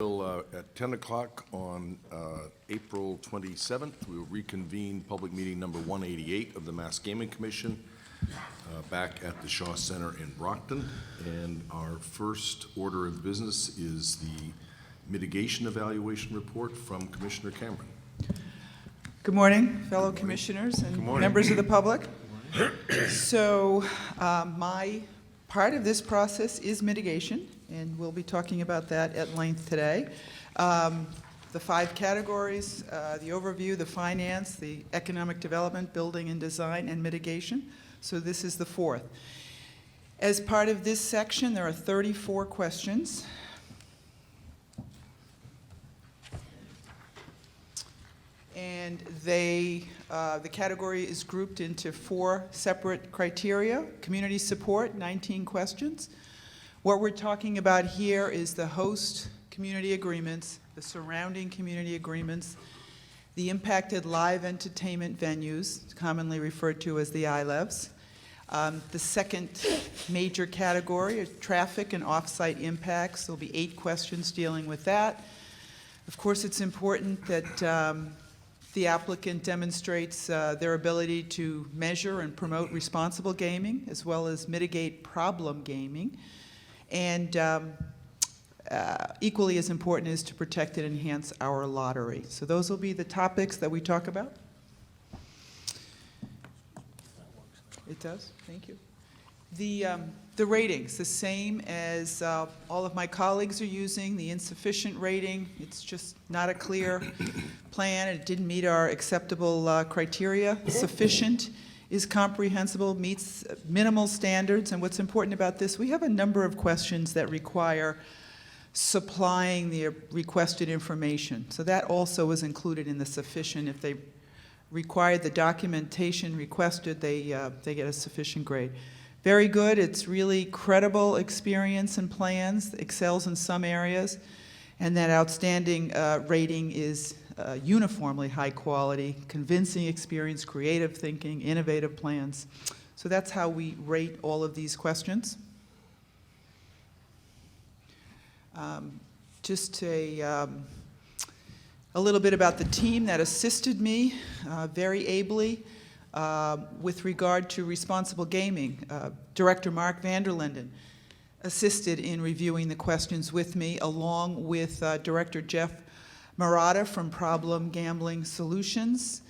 At 10 o'clock on April 27th, we will reconvene public meeting number 188 of the Mass Gaming Commission back at the Shaw Center in Brockton. And our first order of business is the mitigation evaluation report from Commissioner Cameron. Good morning, fellow commissioners and members of the public. So my part of this process is mitigation, and we'll be talking about that at length today. The 5 categories, the overview, the finance, the economic development, building and design, and mitigation. So this is the 4th. As part of this section, there are 34 questions. And the category is grouped into 4 separate criteria. Community support, 19 questions. What we're talking about here is the host community agreements, the surrounding community agreements, the impacted live entertainment venues, commonly referred to as the ILEV'S. The second major category is traffic and off-site impacts. There'll be 8 questions dealing with that. Of course, it's important that the applicant demonstrates their ability to measure and promote responsible gaming, as well as mitigate problem gaming. And equally as important is to protect and enhance our lottery. So those will be the topics that we talk about. It does? Thank you. The ratings, the same as all of my colleagues are using, the insufficient rating. It's just not a clear plan. It didn't meet our acceptable criteria. Sufficient is comprehensible, meets minimal standards. And what's important about this, we have a number of questions that require supplying the requested information. So that also is included in the sufficient. If they required the documentation requested, they get a sufficient grade. Very good. It's really credible experience and plans, excels in some areas, and that outstanding rating is uniformly high quality, convincing experience, creative thinking, innovative plans. So that's how we rate all of these questions. Just a little bit about the team that assisted me very ably with regard to responsible gaming. Director Mark Vanderlinden assisted in reviewing the questions with me, along with Director Jeff Murata from Problem Gambling Solutions,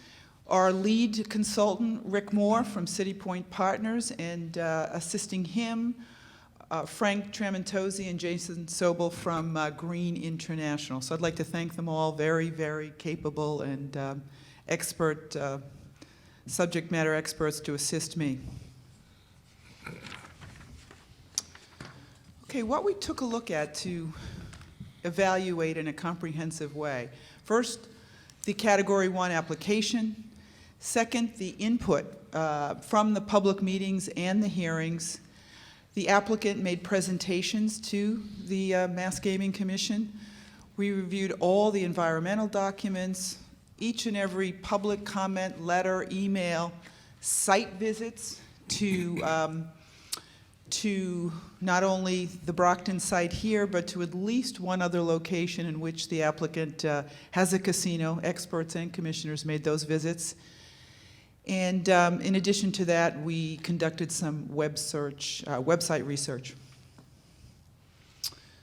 our lead consultant, Rick Moore from City Point Partners, and assisting him, Frank Tramontosi and Jason Sobel from Green International. So I'd like to thank them all, very, very capable and expert subject matter experts to assist me. Okay, what we took a look at to evaluate in a comprehensive way. First, the Category 1 application. Second, the input from the public meetings and the hearings. The applicant made presentations to the Mass Gaming Commission. We reviewed all the environmental documents, each and every public comment, letter, email, site visits to not only the Brockton site here, but to at least one other location in which the applicant has a casino. Experts and commissioners made those visits. And in addition to that, we conducted some website research.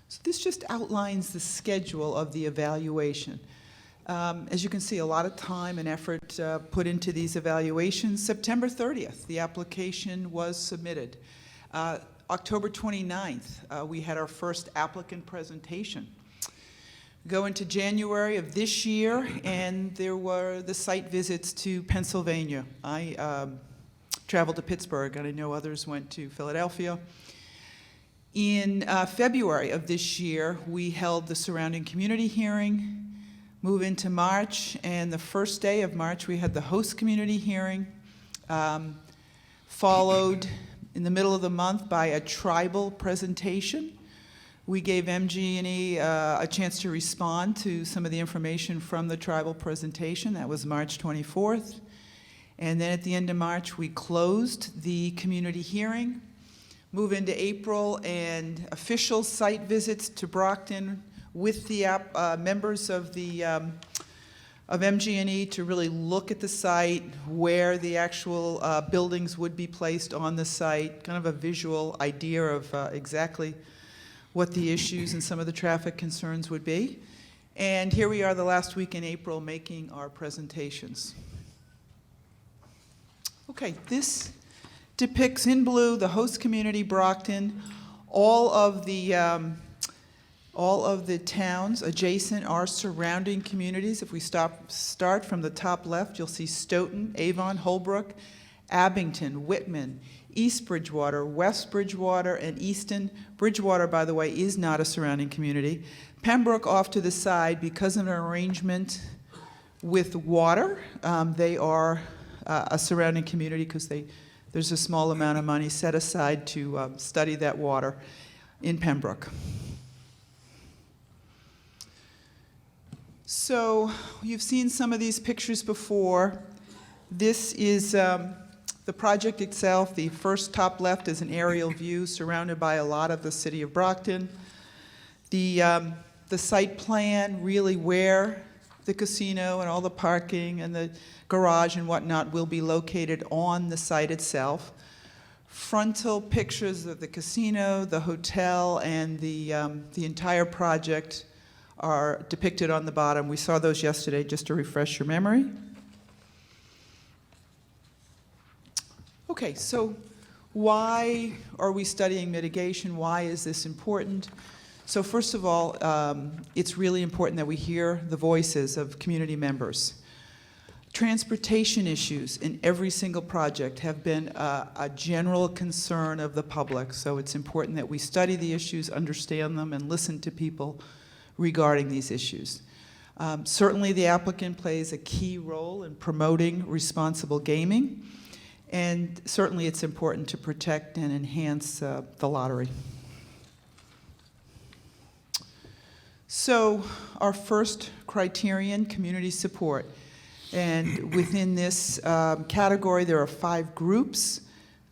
So this just outlines the schedule of the evaluation. As you can see, a lot of time and effort put into these evaluations. September 30th, the application was submitted. October 29th, we had our first applicant presentation. Go into January of this year, and there were the site visits to Pennsylvania. I traveled to Pittsburgh, and I know others went to Philadelphia. In February of this year, we held the surrounding community hearing. Move into March, and the first day of March, we had the host community hearing, followed in the middle of the month by a tribal presentation. We gave MG&E a chance to respond to some of the information from the tribal presentation. That was March 24th. And then at the end of March, we closed the community hearing, move into April, and official site visits to Brockton with the members of MG&E to really look at the site, where the actual buildings would be placed on the site, kind of a visual idea of exactly what the issues and some of the traffic concerns would be. And here we are the last week in April making our presentations. Okay, this depicts in blue the host community, Brockton. All of the towns adjacent are surrounding communities. If we start from the top left, you'll see Stoughton, Avon, Holbrook, Abington, Whitman, East Bridgewater, West Bridgewater, and Easton. Bridgewater, by the way, is not a surrounding community. Pembroke off to the side, because of an arrangement with water, they are a surrounding community because there's a small amount of money set aside to study that water in Pembroke. So you've seen some of these pictures before. This is the project itself. The first top left is an aerial view surrounded by a lot of the city of Brockton. The site plan, really where the casino and all the parking and the garage and whatnot will be located on the site itself. Frontal pictures of the casino, the hotel, and the entire project are depicted on the bottom. We saw those yesterday, just to refresh your memory. Okay, so why are we studying mitigation? Why is this important? So first of all, it's really important that we hear the voices of community members. Transportation issues in every single project have been a general concern of the public, so it's important that we study the issues, understand them, and listen to people regarding these issues. Certainly the applicant plays a key role in promoting responsible gaming, and certainly it's important to protect and enhance the lottery. So our first criterion, community support. And within this category, there are 5 groups: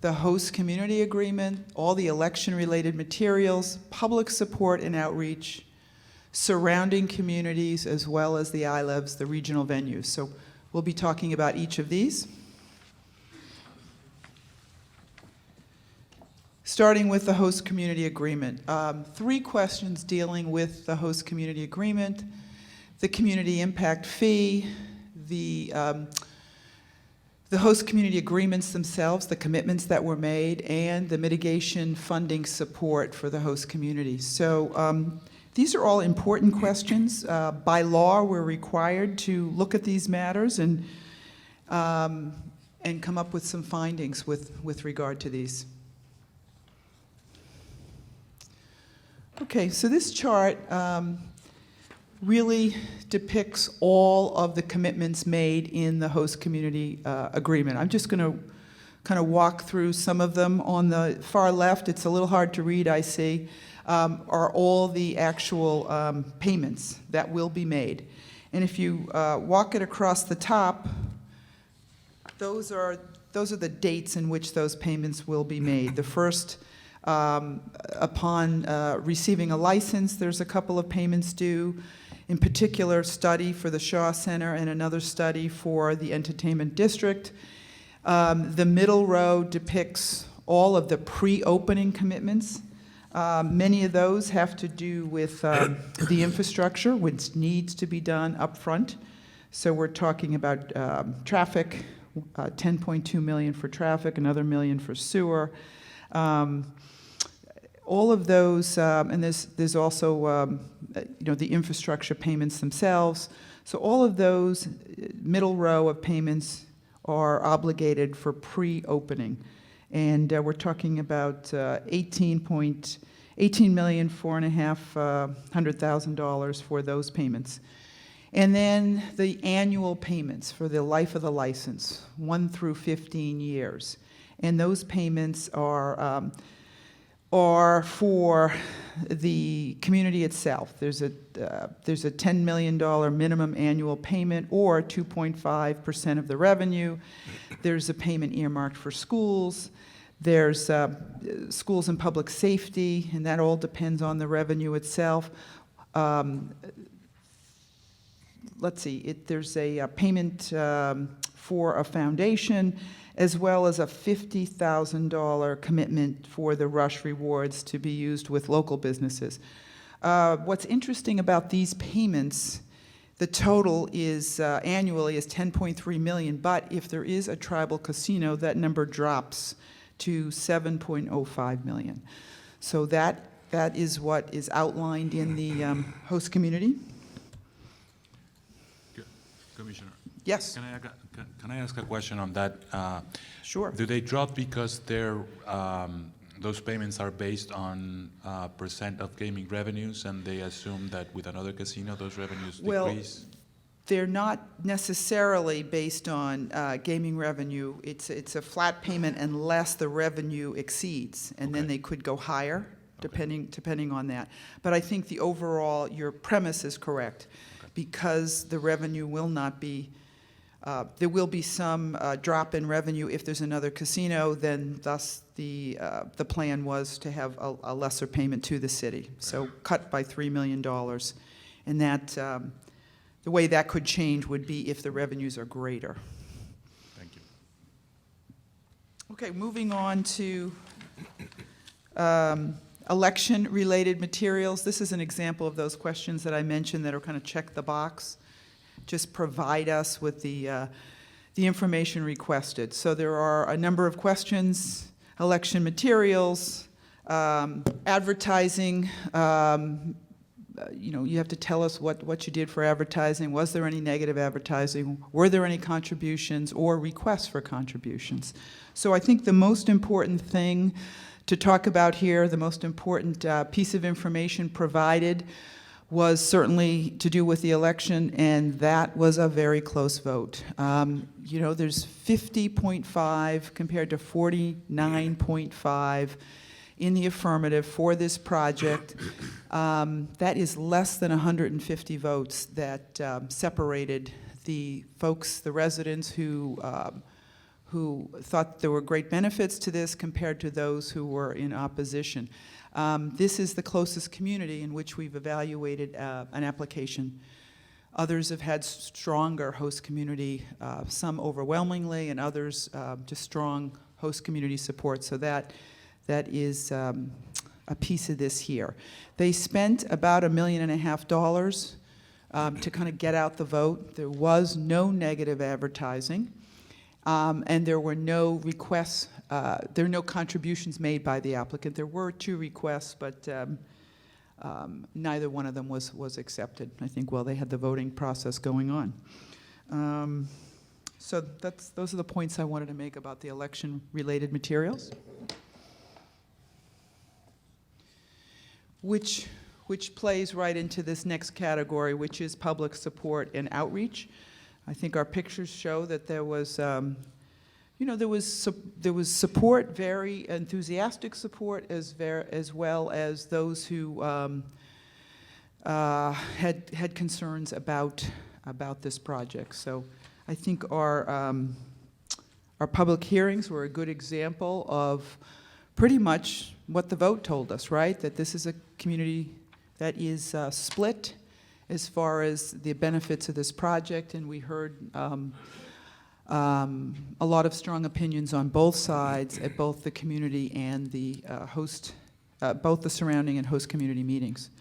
the host community agreement, all the election-related materials, public support and outreach, surrounding communities, as well as the ILEV'S, the regional venues. So we'll be talking about each of these. Starting with the host community agreement. 3 questions dealing with the host community agreement: the community impact fee, the host community agreements themselves, the commitments that were made, and the mitigation funding support for the host community. So these are all important questions. By law, we're required to look at these matters and come up with some findings with regard to these. Okay, so this chart really depicts all of the commitments made in the host community agreement. I'm just going to kind of walk through some of them. On the far left, it's a little hard to read, I see, are all the actual payments that will be made. And if you walk it across the top, those are the dates in which those payments will be made. The first, upon receiving a license, there's a couple of payments due. In particular, study for the Shaw Center and another study for the Entertainment District. The middle row depicts all of the pre-opening commitments. Many of those have to do with the infrastructure, which needs to be done up front. So we're talking about traffic, $10.2 million for traffic, another $1 million for sewer. All of those, and there's also the infrastructure payments themselves. So all of those middle row of payments are obligated for pre-opening, and we're talking about $18,450,000 for those payments. And then the annual payments for the life of the license, 1 through 15 years, and those payments are for the community itself. There's a $10 million minimum annual payment, or 2.5% of the revenue. There's a payment earmarked for schools. There's schools and public safety, and that all depends on the revenue itself. let's see, there's a payment for a foundation, as well as a $50,000 commitment for the Rush Rewards to be used with local businesses. What's interesting about these payments, the total is annually is $10.3 million, but if there is a tribal casino, that number drops to $7.05 million. So that is what is outlined in the host community. Commissioner, Yes, can I ask a question on that? sure. Do they drop because those payments are based on percent of gaming revenues, and they assume that with another casino, those revenues Well, decrease? They're not necessarily based on gaming revenue. It's a flat payment unless the revenue exceeds, and then Okay. they could go higher, depending on that. But I think the overall, your premise is correct, because the revenue will not be, there will be some drop in revenue if there's another casino, then thus the plan was to have a lesser payment to the city. So cut by $3 million. And that, the way that could change would be if the revenues are greater. Thank you. Okay, moving on to election-related materials. This is an example of those questions that I mentioned that are kind of check the box. Just provide us with the information requested. So there are a number of questions: election materials, advertising. You have to tell us what you did for advertising. Was there any negative advertising? Were there any contributions or requests for contributions? So I think the most important thing to talk about here, the most important piece of information provided, was certainly to do with the election, and that was a very close vote. There's 50.5 compared to 49.5 in the affirmative for this project. That is less than 150 votes that separated the folks, the residents who thought there were great benefits to this compared to those who were in opposition. This is the closest community in which we've evaluated an application. Others have had stronger host community, some overwhelmingly, and others just strong host community support. So that is a piece of this here. They spent about $1.5 million to kind of get out the vote. There was no negative advertising, and there were no requests. There are no contributions made by the applicant. There were 2 requests, but neither one of them was accepted, I think, while they had the voting process going on. So those are the points I wanted to make about the election-related materials. Which plays right into this next category, which is public support and outreach. I think our pictures show that there was, there was support, very enthusiastic support, as well as those who had concerns about this project. So I think our public hearings were a good example of pretty much what the vote told us, right? That this is a community that is split as far as the benefits of this project, and we heard a lot of strong opinions on both sides at both the community and the both the surrounding and host community meetings.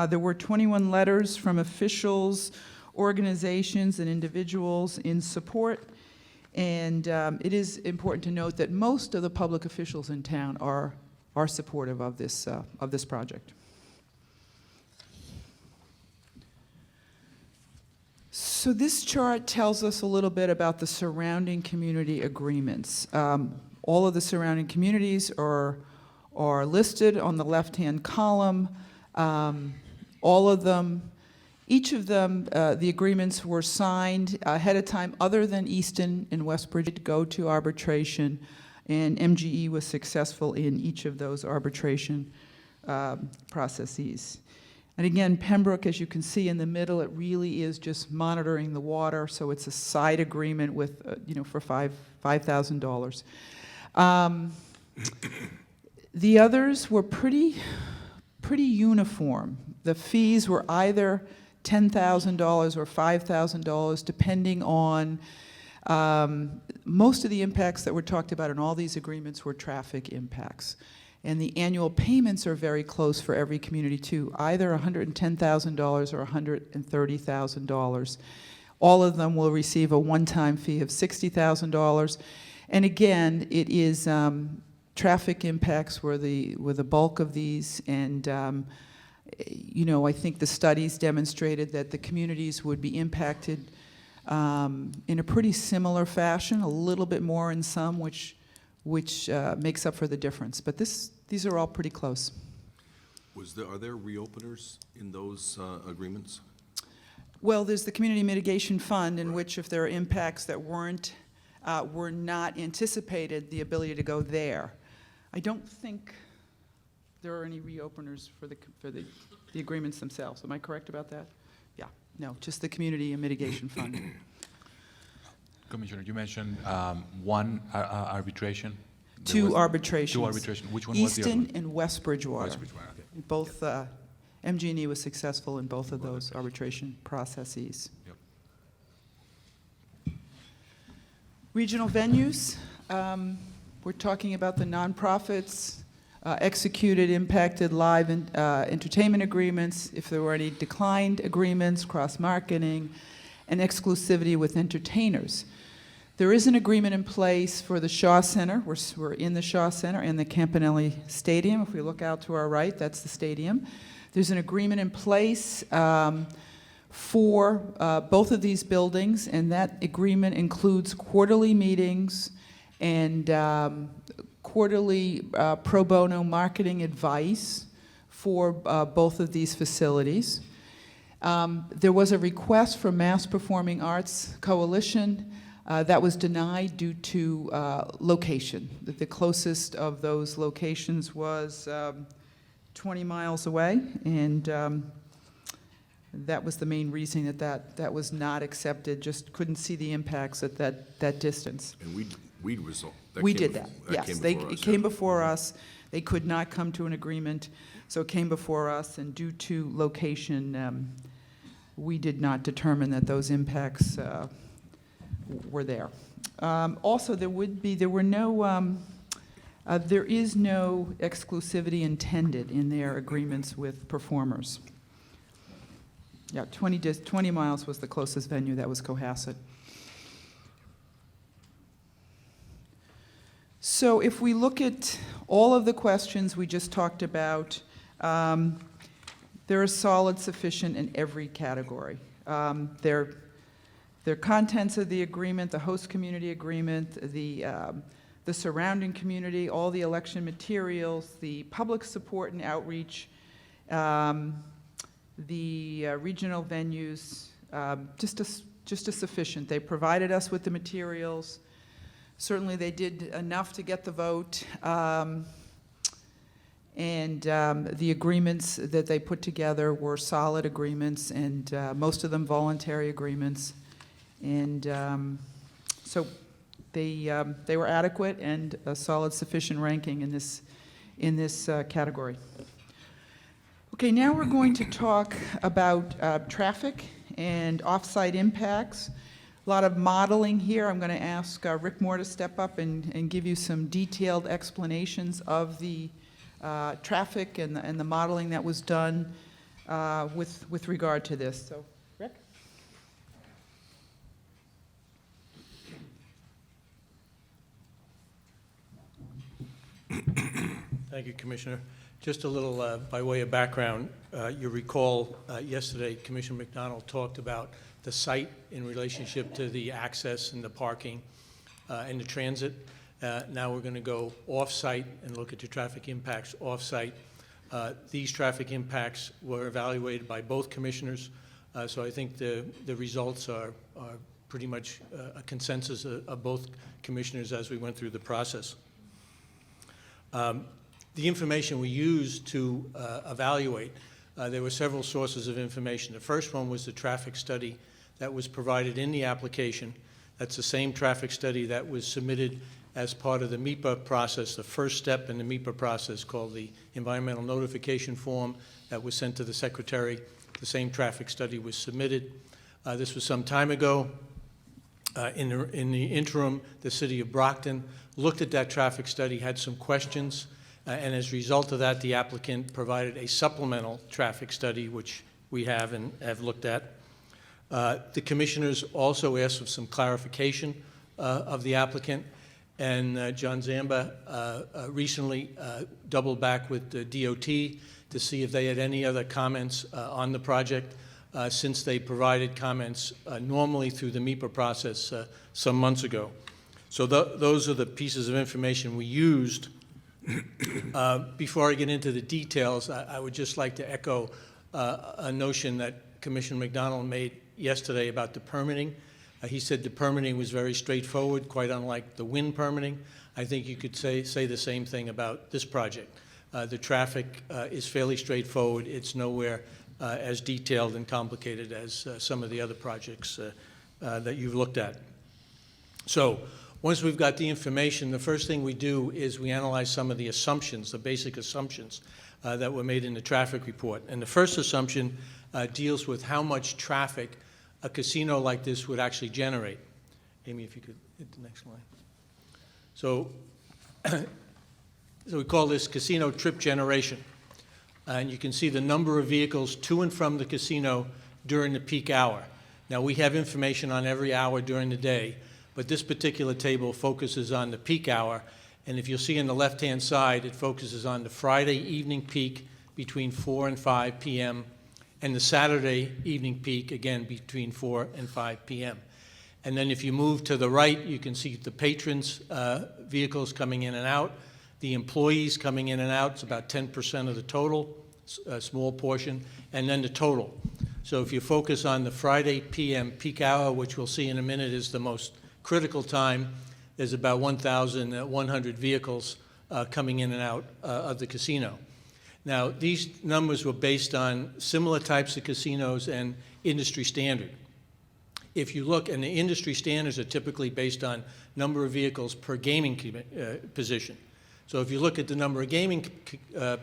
There were 21 letters from officials, organizations, and individuals in support. And it is important to note that most of the public officials in town are supportive of this project. So this chart tells us a little bit about the surrounding community agreements. All of the surrounding communities are listed on the left-hand column. All of them. Each of them, the agreements were signed ahead of time, other than Easton and Westbridge, to go to arbitration, and MGE was successful in each of those arbitration processes. And again, Pembroke, as you can see in the middle, it really is just monitoring the water, so it's a side agreement with, for $5,000. The others were pretty uniform. the fees were either $10,000 or $5,000, depending on, most of the impacts that were talked about in all these agreements were traffic impacts. And the annual payments are very close for every community too, either $110,000 or $130,000. All of them will receive a one-time fee of $60,000. And again, it is traffic impacts were the bulk of these, and you know, I think the studies demonstrated that the communities would be impacted in a pretty similar fashion, a little bit more in some, which makes up for the difference. But these are all pretty close. Are there reopeners in those agreements? Well, there's the Community Mitigation Fund, in which if there are impacts that were not anticipated, the ability to go there. I don't think there are any reopeners for the agreements themselves. Am I correct about that? Yeah, no, just the Community Mitigation Fund. Commissioner, you mentioned one arbitration? Two arbitrations. Two arbitration. Which one was the other Easton one? and West Bridgewater. West Bridgewater, okay. Both, MG&E was successful in both of those arbitration processes. Yep. Regional venues, we're talking about the nonprofits, executed impacted live entertainment agreements, if there were any declined agreements, cross-marketing, and exclusivity with entertainers. There is an agreement in place for the Shaw Center. We're in the Shaw Center and the Campanelli Stadium. If we look out to our right, that's the stadium. There's an agreement in place for both of these buildings, and that agreement includes quarterly meetings and quarterly pro bono marketing advice for both of these facilities. There was a request from Mass Performing Arts Coalition that was denied due to location. The closest of those locations was 20 miles away, and that was the main reason that was not accepted, just couldn't see the impacts at that distance. And we resolved. We did that, yes. It came before us. They could not come to an agreement, so it came before us, and due to location, we did not determine that those impacts were there. Also, there is no exclusivity intended in their agreements with performers. Yeah, 20 miles was the closest venue. That was Cohasset. So if we look at all of the questions we just talked about, there is solid, sufficient in every category. Their contents of the agreement, the host community agreement, the surrounding community, all the election materials, the public support and outreach, the regional venues, just as sufficient. They provided us with the materials. Certainly they did enough to get the vote. And the agreements that they put together were solid agreements, and most of them voluntary agreements. And so they were adequate and a solid, sufficient ranking in this category. Okay, now we're going to talk about traffic and off-site impacts. A lot of modeling here. I'm going to ask Rick Moore to step up and give you some detailed explanations of the traffic and the modeling that was done with regard to this. So, Rick? Thank you, Commissioner. Just a little by way of background, you recall yesterday Commissioner McDonald talked about the site in relationship to the access and the parking and the transit. Now we're going to go off-site and look at the traffic impacts off-site. These traffic impacts were evaluated by both commissioners, so I think the results are pretty much a consensus of both commissioners as we went through the process. The information we used to evaluate, there were several sources of information. The first one was the traffic study that was provided in the application. That's the same traffic study that was submitted as part of the MIPA process, the first step in the MIPA process called the Environmental Notification Form that was sent to the Secretary. The same traffic study was submitted. This was some time ago. In the interim, the City of Brockton looked at that traffic study, had some questions, and as a result of that, the applicant provided a supplemental traffic study, which we have and have looked at. The commissioners also asked for some clarification of the applicant, and John Zamba recently doubled back with the DOT to see if they had any other comments on the project, since they provided comments normally through the MIPA process some months ago. So those are the pieces of information we used. Before I get into the details, I would just like to echo a notion that Commissioner McDonald made yesterday about the permitting. He said the permitting was very straightforward, quite unlike the wind permitting. I think you could say the same thing about this project. The traffic is fairly straightforward. It's nowhere as detailed and complicated as some of the other projects that you've looked at. So once we've got the information, the first thing we do is we analyze some of the assumptions, the basic assumptions that were made in the traffic report. And the first assumption deals with how much traffic a casino like this would actually generate. Amy, if you could hit the next line. So, so we call this casino trip generation. And you can see the number of vehicles to and from the casino during the peak hour. Now, we have information on every hour during the day, but this particular table focuses on the peak hour. And if you'll see on the left-hand side, it focuses on the Friday evening peak between 4 and 5 p.m., and the Saturday evening peak, again, between 4 and 5 p.m. And then if you move to the right, you can see the patrons' vehicles coming in and out, the employees coming in and out. It's about 10% of the total, a small portion, and then the total. So if you focus on the Friday p.m. peak hour, which we'll see in a minute is the most critical time, there's about 1,100 vehicles coming in and out of the casino. Now, these numbers were based on similar types of casinos and industry standard. If you look, and the industry standards are typically based on number of vehicles per gaming position. So if you look at the number of gaming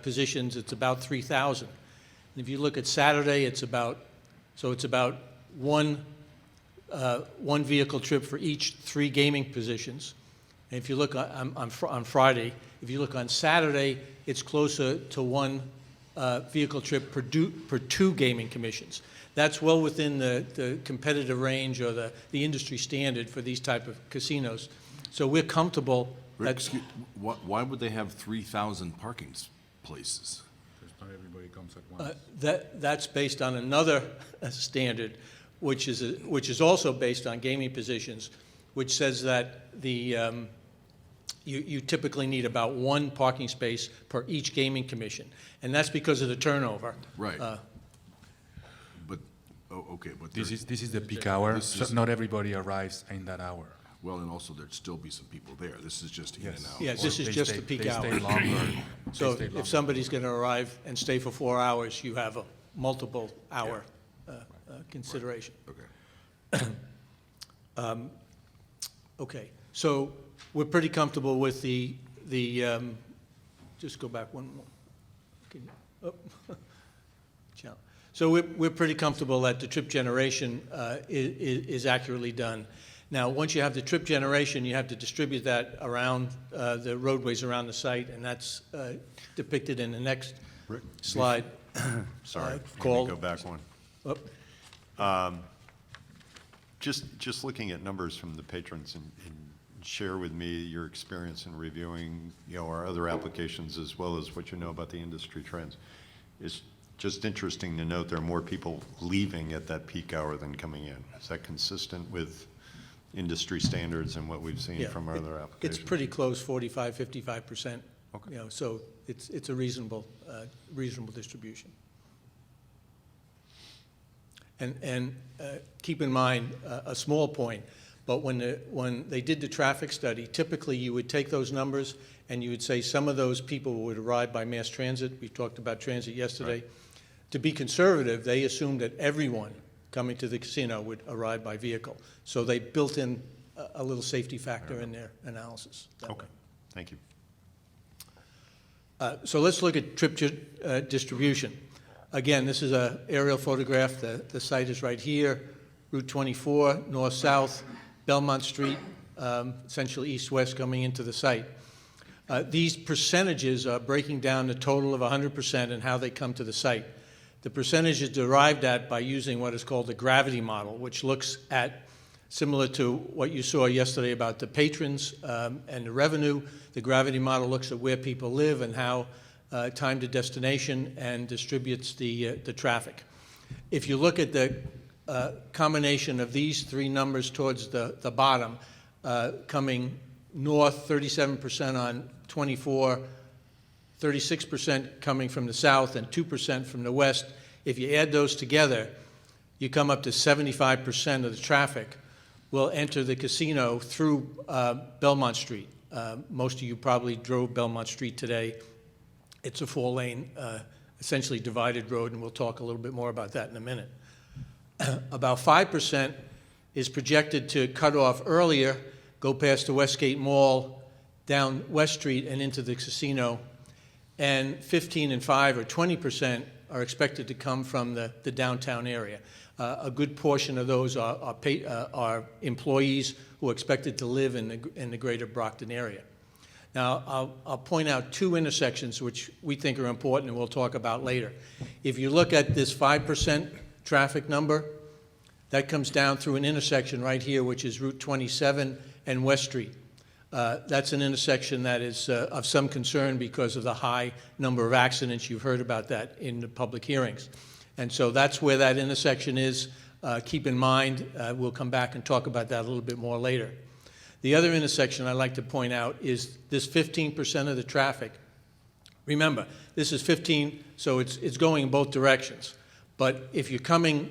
positions, it's about 3,000. If you look at Saturday, it's about one vehicle trip for each 3 gaming positions. And if you look on Friday, if you look on Saturday, it's closer to one vehicle trip per 2 gaming commissions. That's well within the competitive range or the industry standard for these type of casinos. So we're comfortable. Why would they have 3,000 parking places? Because not everybody comes at once. That's based on another standard, which is also based on gaming positions, which says that you typically need about 1 parking space per each gaming commission, and that's because of the turnover. Right. Okay, but This is the peak hour, so not everybody arrives in that hour. well, and also there'd still be some people there. This is just in and out. Yeah, this is just the peak hour. They stay longer. So They stay if longer. somebody's going to arrive and stay for 4 hours, you have a multiple hour consideration. Okay. Okay, so we're pretty comfortable with the just go back one more. Ciao. So we're pretty comfortable that the trip generation is accurately done. Now, once you have the trip generation, you have to distribute that around the roadways around the site, and that's depicted in the next slide. Sorry, called- go back one. Oh, Just looking at numbers from the patrons and share with me your experience in reviewing, our other applications as well as what you know about the industry trends. It's just interesting to note there are more people leaving at that peak hour than coming in. Is that consistent with industry standards and what we've seen yeah, from our other applications? it's pretty close, 45, 55%. Okay. So it's a reasonable distribution. And keep in mind a small point, but when they did the traffic study, typically you would take those numbers and you would say some of those people would arrive by mass transit. We talked about transit yesterday. Right. To be conservative, they assumed that everyone coming to the casino would arrive by vehicle. So they built in a little safety factor in their analysis. that way. Okay, thank you. So let's look at trip distribution. Again, this is an aerial photograph. The site is right here, Route 24, north-south, Belmont Street, essentially east-west coming into the site. These percentages are breaking down the total of 100% and how they come to the site. The percentage is derived at by using what is called the gravity model, which looks at, similar to what you saw yesterday about the patrons and the revenue, the gravity model looks at where people live and how time to destination and distributes the traffic. If you look at the combination of these three numbers towards the bottom, coming north, 37% on 24, 36% coming from the south, and 2% from the west. If you add those together, you come up to 75% of the traffic will enter the casino through Belmont Street. Most of you probably drove Belmont Street today. It's a four-lane, essentially divided road, and we'll talk a little bit more about that in a minute. About 5% is projected to cut off earlier, go past the Westgate Mall, down West Street and into the casino, and 15 and 5 or 20% are expected to come from the downtown area. A good portion of those are employees who are expected to live in the greater Brockton area. Now, I'll point out two intersections which we think are important and we'll talk about later. If you look at this 5% traffic number, that comes down through an intersection right here, which is Route 27 and West Street. That's an intersection that is of some concern because of the high number of accidents. You've heard about that in the public hearings. And so that's where that intersection is. Keep in mind, we'll come back and talk about that a little bit more later. The other intersection I'd like to point out is this 15% of the traffic. Remember, this is 15, so it's going in both directions. But if you're coming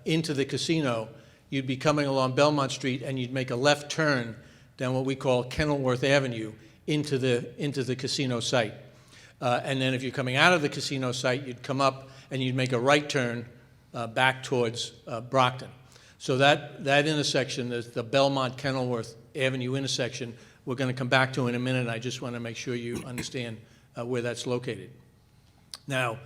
into the casino, you'd be coming along Belmont Street and you'd make a left turn down what we call Kenelworth Avenue into the casino site. And then if you're coming out of the casino site, you'd come up and you'd make a right turn back towards Brockton. So that intersection, the Belmont-Kenilworth Avenue intersection, we're going to come back to in a minute. I just want to make sure you understand where that's located. Now,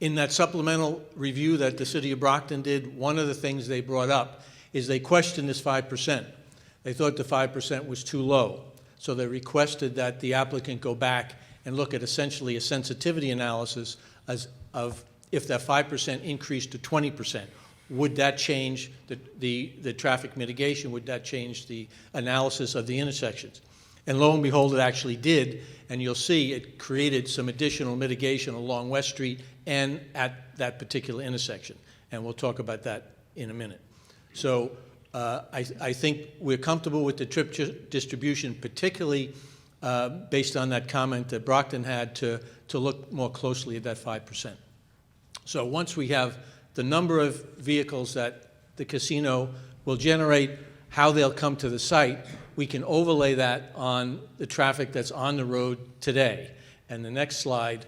in that supplemental review that the City of Brockton did, one of the things they brought up is they questioned this 5%. They thought the 5% was too low. So they requested that the applicant go back and look at essentially a sensitivity analysis of if that 5% increased to 20%. Would that change the traffic mitigation? Would that change the analysis of the intersections? And lo and behold, it actually did. And you'll see it created some additional mitigation along West Street and at that particular intersection. And we'll talk about that in a minute. So I think we're comfortable with the trip distribution, particularly based on that comment that Brockton had to look more closely at that 5%. So once we have the number of vehicles that the casino will generate, how they'll come to the site, we can overlay that on the traffic that's on the road today. And the next slide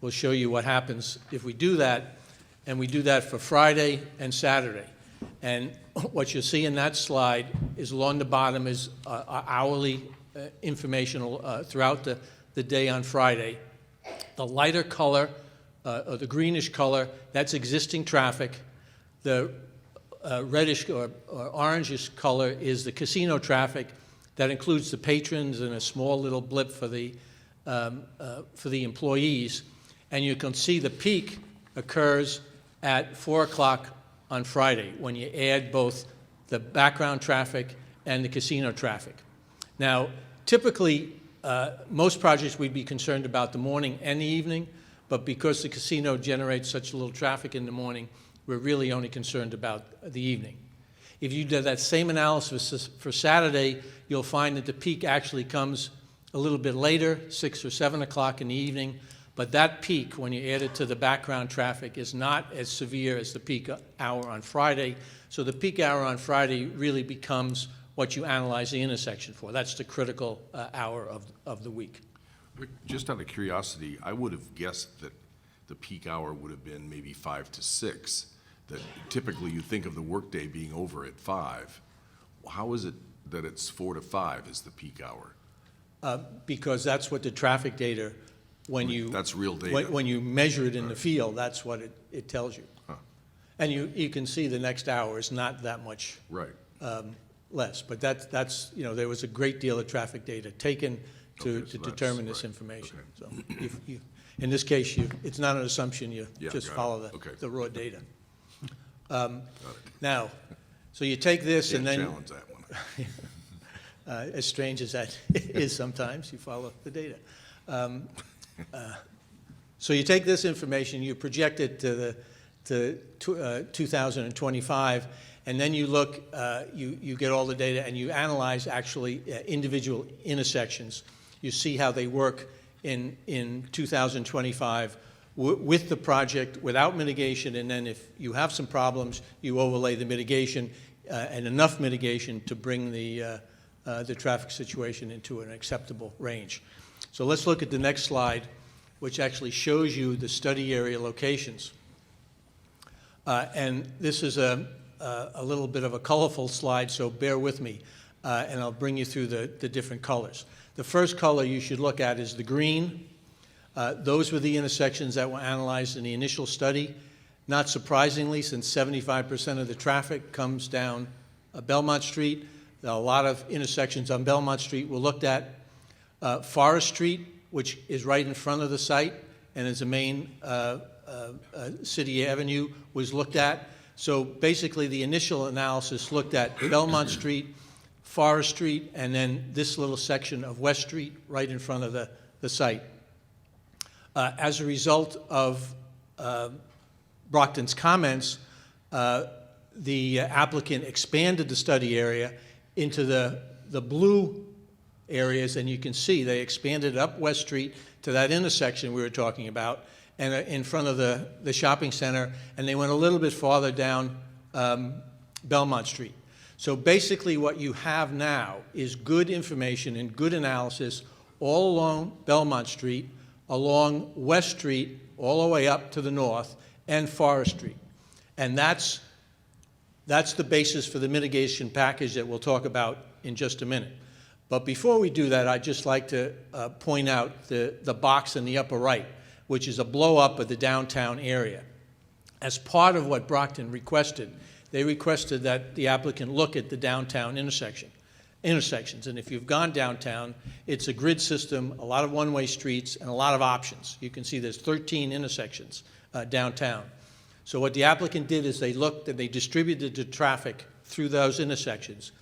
will show you what happens if we do that, and we do that for Friday and Saturday. And what you'll see in that slide is along the bottom is hourly informational throughout the day on Friday. The lighter color, or the greenish color, that's existing traffic. The reddish or orangish color is the casino traffic. That includes the patrons and a small little blip for the employees. And you can see the peak occurs at 4 o'clock on Friday when you add both the background traffic and the casino traffic. Now, typically, most projects we'd be concerned about the morning and the evening, but because the casino generates such little traffic in the morning, we're really only concerned about the evening. If you do that same analysis for Saturday, you'll find that the peak actually comes a little bit later, 6 or 7 o'clock in the evening, but that peak, when you add it to the background traffic, is not as severe as the peak hour on Friday. So the peak hour on Friday really becomes what you analyze the intersection for. That's the critical hour of the week. Rick, just out of curiosity, I would have guessed that the peak hour would have been maybe 5 to 6, that typically you think of the workday being over at 5. How is it that it's 4 to 5 is the peak hour? Because that's what the traffic data, when you. That's real data. When you measure it in the field, that's what it tells you. Huh. And you can see the next hour is not that much Right. less. But that's, you know, there was a great deal of traffic data taken to Okay, so determine that's this right. information. So in this case, it's not an assumption, you Yeah, just got it. follow Okay. the raw data. Got it. Now, so you take this and Can't then, challenge that one. as strange as that is sometimes, you follow the data. So you take this information, you project it to 2025, and then you look, you get all the data and you analyze actually individual intersections. You see how they work in 2025 with the project, without mitigation, and then if you have some problems, you overlay the mitigation and enough mitigation to bring the traffic situation into an acceptable range. So let's look at the next slide, which actually shows you the study area locations. And this is a little bit of a colorful slide, so bear with me, and I'll bring you through the different colors. The first color you should look at is the green. Those were the intersections that were analyzed in the initial study. Not surprisingly, since 75% of the traffic comes down Belmont Street, a lot of intersections on Belmont Street were looked at. Forest Street, which is right in front of the site and is a main city avenue, was looked at. So basically, the initial analysis looked at Belmont Street, Forest Street, and then this little section of West Street right in front of the site. As a result of Brockton's comments, the applicant expanded the study area into the blue areas, and you can see they expanded up West Street to that intersection we were talking about, and in front of the shopping center, and they went a little bit farther down Belmont Street. So basically what you have now is good information and good analysis all along Belmont Street, along West Street, all the way up to the north, and Forest Street. And that's the basis for the mitigation package that we'll talk about in just a minute. But before we do that, I'd just like to point out the box in the upper right, which is a blow-up of the downtown area. As part of what Brockton requested, they requested that the applicant look at the downtown intersections. And if you've gone downtown, it's a grid system, a lot of one-way streets, and a lot of options. You can see there's 13 intersections downtown. So what the applicant did is they looked and they distributed the traffic through those intersections.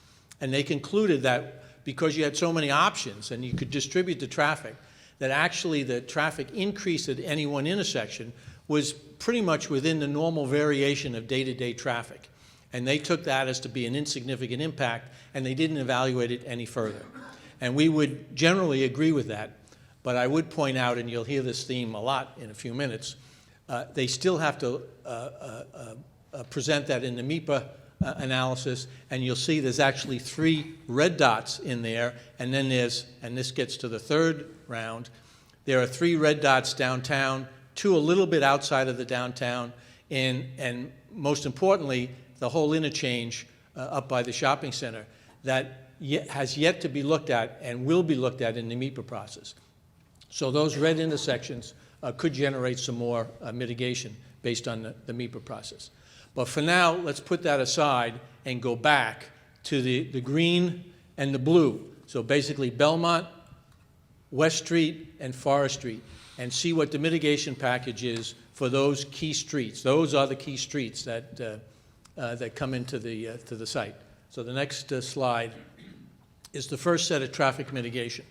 And they concluded that because you had so many options and you could distribute the traffic, that actually the traffic increase at any one intersection was pretty much within the normal variation of day-to-day traffic. And they took that as to be an insignificant impact, and they didn't evaluate it any further. And we would generally agree with that, but I would point out, and you'll hear this theme a lot in a few minutes, they still have to present that in the MIPA analysis, and you'll see there's actually 3 red dots in there, and then there's, and this gets to the third round, there are 3 red dots downtown, 2 a little bit outside of the downtown, and most importantly, the whole interchange up by the shopping center that has yet to be looked at and will be looked at in the MIPA process. So those red intersections could generate some more mitigation based on the MIPA process. But for now, let's put that aside and go back to the green and the blue. So basically Belmont, West Street, and Forest Street, and see what the mitigation package is for those key streets. Those are the key streets that come into to the site. So the next slide is the first set of traffic mitigation.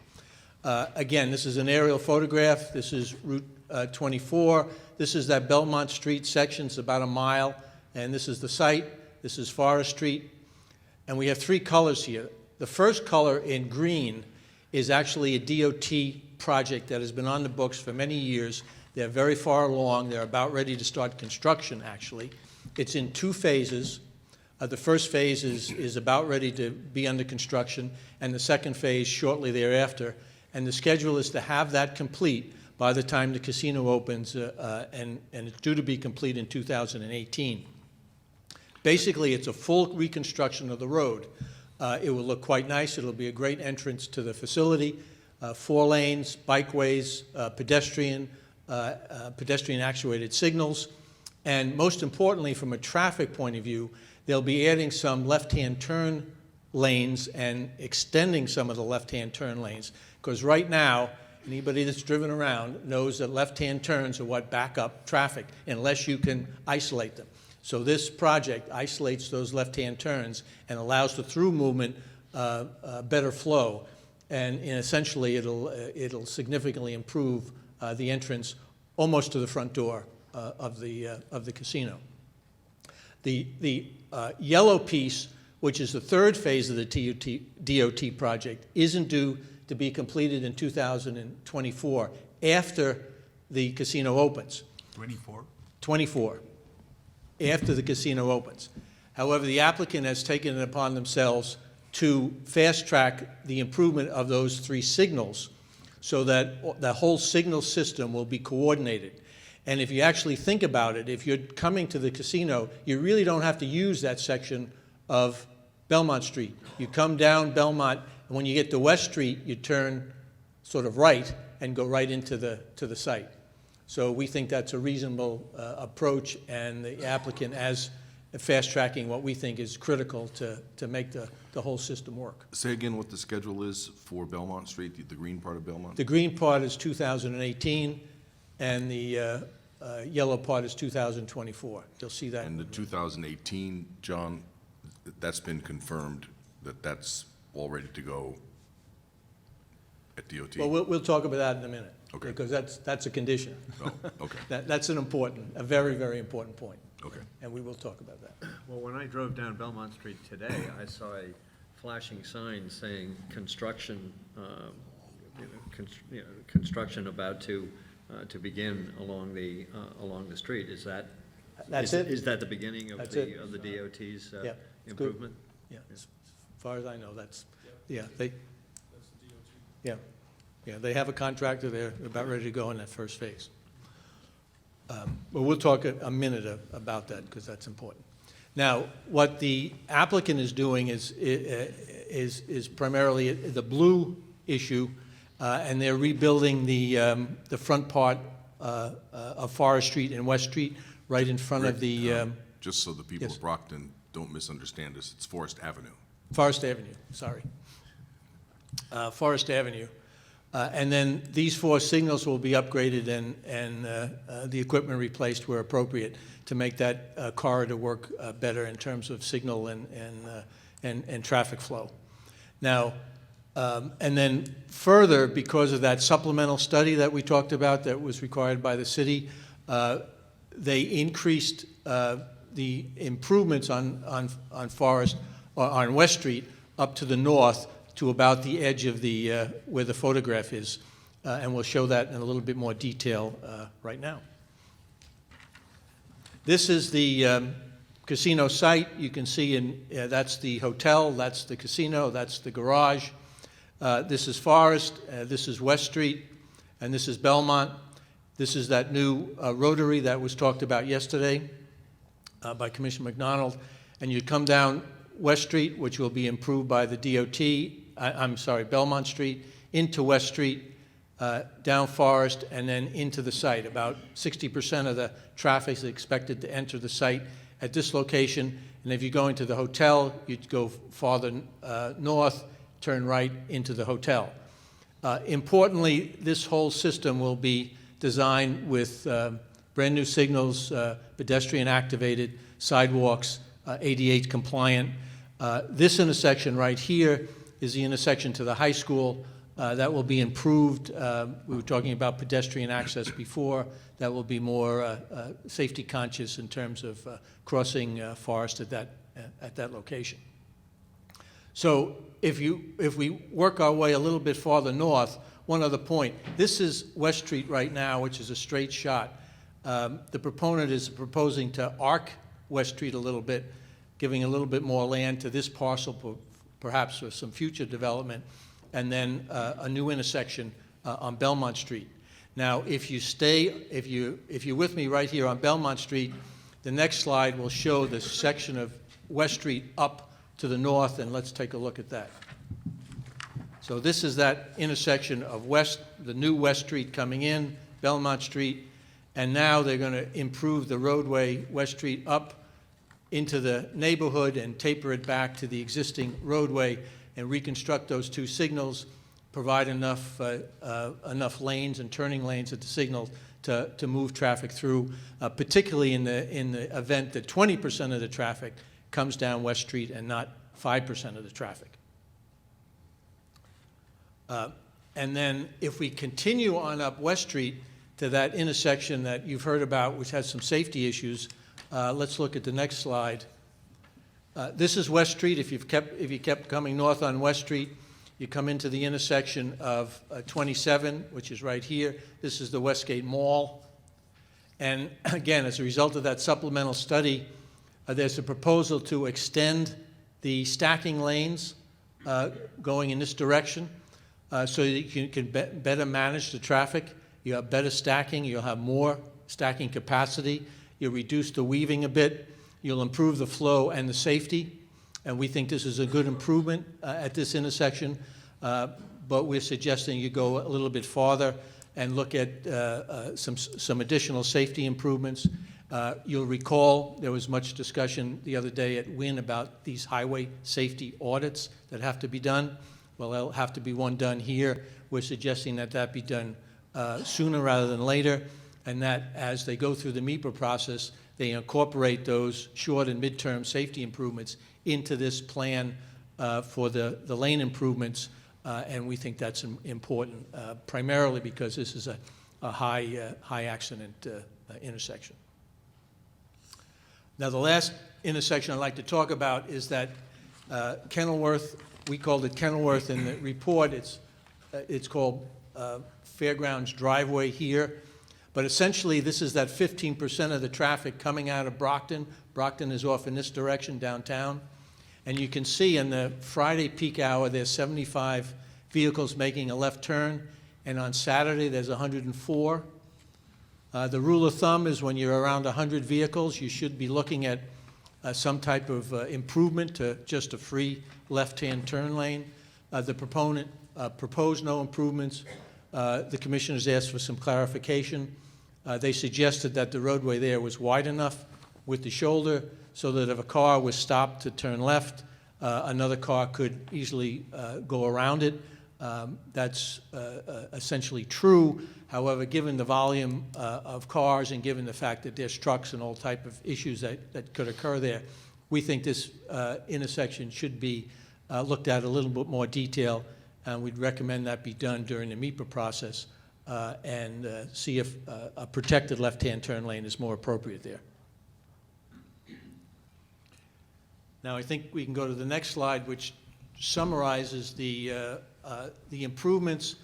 Again, this is an aerial photograph. This is Route 24. This is that Belmont Street section. It's about a mile. And this is the site. This is Forest Street. And we have 3 colors here. The first color in green is actually a DOT project that has been on the books for many years. They're very far along. They're about ready to start construction, actually. It's in 2 phases. The first phase is about ready to be under construction, and the second phase shortly thereafter. And the schedule is to have that complete by the time the casino opens, and it's due to be complete in 2018. Basically, it's a full reconstruction of the road. It will look quite nice. It'll be a great entrance to the facility. 4 lanes, bikeways, pedestrian actuated signals. And most importantly, from a traffic point of view, they'll be adding some left-hand turn lanes and extending some of the left-hand turn lanes. Because right now, anybody that's driven around knows that left-hand turns are what back up traffic unless you can isolate them. So this project isolates those left-hand turns and allows the through movement better flow. And essentially, it'll significantly improve the entrance almost to the front door of the casino. The yellow piece, which is the third phase of the DOT project, isn't due to be completed in 2024 after the casino opens. 24, after the casino opens. However, the applicant has taken it upon themselves to fast-track the improvement of those 3 signals so that the whole signal system will be coordinated. And if you actually think about it, if you're coming to the casino, you really don't have to use that section of Belmont Street. You come down Belmont, and when you get to West Street, you turn sort of right and go right into the site. So we think that's a reasonable approach, and the applicant as fast-tracking what we think is critical to make the whole system work. Say again what the schedule is for Belmont Street, the green part of Belmont? The green part is 2018, and the yellow part is 2024. You'll see that. And the 2018, John, that's been confirmed that that's all ready to go at DOT? Well, we'll talk about that in a minute. Okay. Because that's a condition. Oh, okay, That's a very, very important point. okay. And we will talk about that. Well, when I drove down Belmont Street today, I saw a flashing sign saying construction, construction about to begin along the street. Is that? That's it? Is that the beginning of That's the it. DOT's Yeah, it's good. improvement? Yeah, as far as I know, they have a contractor there, about ready to go in that first phase. But we'll talk a minute about that, because that's important. Now, what the applicant is doing is primarily the blue issue, and they're rebuilding the front part of Forest Street and West Street, right in front of the Just so the people yes. of Brockton don't misunderstand us, it's Forest Avenue. Forest Avenue, sorry. Forest Avenue. And then these 4 signals will be upgraded and the equipment replaced where appropriate to make that corridor work better in terms of signal and traffic flow. Now, and then further, because of that supplemental study that we talked about that was required by the city, they increased the improvements on Forest, or on West Street, up to the north to about the edge of the, where the photograph is. And we'll show that in a little bit more detail right now. This is the casino site. You can see that's the hotel, that's the casino, that's the garage. This is Forest, this is West Street, and this is Belmont. This is that new rotary that was talked about yesterday by Commissioner McDonald. And you come down West Street, which will be improved by the DOT, Belmont Street, into West Street, down Forest, and then into the site. About 60% of the traffic is expected to enter the site at this location. And if you're going to the hotel, you'd go farther north, turn right into the hotel. Importantly, this whole system will be designed with brand new signals, pedestrian activated, sidewalks, ADA compliant. This intersection right here is the intersection to the high school. That will be improved. We were talking about pedestrian access before. That will be more safety conscious in terms of crossing Forest at that location. So if we work our way a little bit farther north, one other point. This is West Street right now, which is a straight shot. The proponent is proposing to arc West Street a little bit, giving a little bit more land to this parcel, perhaps for some future development, and then a new intersection on Belmont Street. Now, if you're with me right here on Belmont Street, the next slide will show the section of West Street up to the north, and let's take a look at that. So this is that intersection of the new West Street coming in, Belmont Street, and now they're going to improve the roadway, West Street, up into the neighborhood and taper it back to the existing roadway and reconstruct those two signals, provide enough lanes and turning lanes at the signal to move traffic through, particularly in the event that 20% of the traffic comes down West Street and not 5% of the traffic. And then if we continue on up West Street to that intersection that you've heard about, which has some safety issues, let's look at the next slide. This is West Street. If you kept coming north on West Street, you come into the intersection of 27, which is right here. This is the Westgate Mall. And again, as a result of that supplemental study, there's a proposal to extend the stacking lanes going in this direction so that you can better manage the traffic. You have better stacking. You'll have more stacking capacity. You'll reduce the weaving a bit. You'll improve the flow and the safety. And we think this is a good improvement at this intersection. But we're suggesting you go a little bit farther and look at some additional safety improvements. You'll recall there was much discussion the other day at WIN about these highway safety audits that have to be done. Well, there'll have to be one done here. We're suggesting that that be done sooner rather than later, and that as they go through the MEPA process, they incorporate those short and midterm safety improvements into this plan for the lane improvements, and we think that's important, primarily because this is a high accident intersection. Now, the last intersection I'd like to talk about is that Kenilworth. We called it Kenilworth in the report. It's called Fairgrounds Driveway here. But essentially, this is that 15% of the traffic coming out of Brockton. Brockton is off in this direction downtown. And you can see in the Friday peak hour, there's 75 vehicles making a left turn. And on Saturday, there's 104. The rule of thumb is when you're around 100 vehicles, you should be looking at some type of improvement to just a free left-hand turn lane. The proponent proposed no improvements. The commissioners asked for some clarification. They suggested that the roadway there was wide enough with the shoulder so that if a car was stopped to turn left, another car could easily go around it. That's essentially true. However, given the volume of cars and given the fact that there's trucks and all type of issues that could occur there, we think this intersection should be looked at a little bit more detail, and we'd recommend that be done during the MEPA process and see if a protected left-hand turn lane is more appropriate there. Now, I think we can go to the next slide, which summarizes the improvements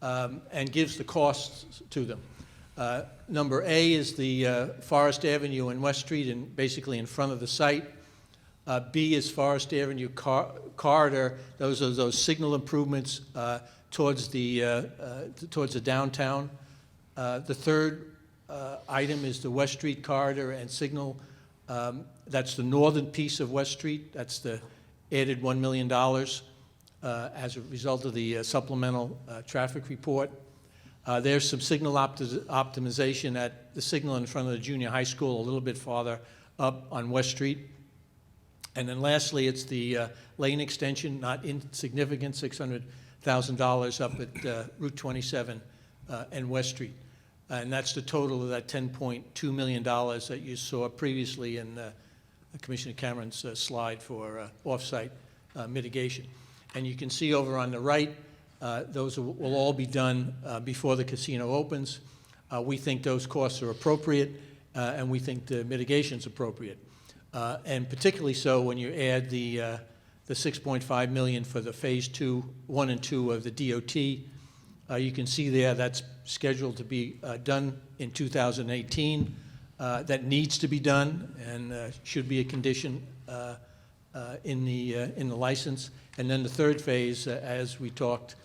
and gives the costs to them. Number A is the Forest Avenue and West Street, and basically in front of the site. B is Forest Avenue corridor. Those are those signal improvements towards the downtown. The third item is the West Street corridor and signal. That's the northern piece of West Street. That's the added $1 million as a result of the supplemental traffic report. There's some signal optimization at the signal in front of the junior high school, a little bit farther up on West Street. And then lastly, it's the lane extension, not insignificant, $600,000 up at Route 27 and West Street. And that's the total of that $10.2 million that you saw previously in Commissioner Cameron's slide for off-site mitigation. And you can see over on the right, those will all be done before the casino opens. We think those costs are appropriate, and we think the mitigation's appropriate. And particularly so when you add the $6.5 million for the phase 1 and 2 of the DOT. You can see there that's scheduled to be done in 2018. That needs to be done and should be a condition in the license. And then the third phase, as we talked,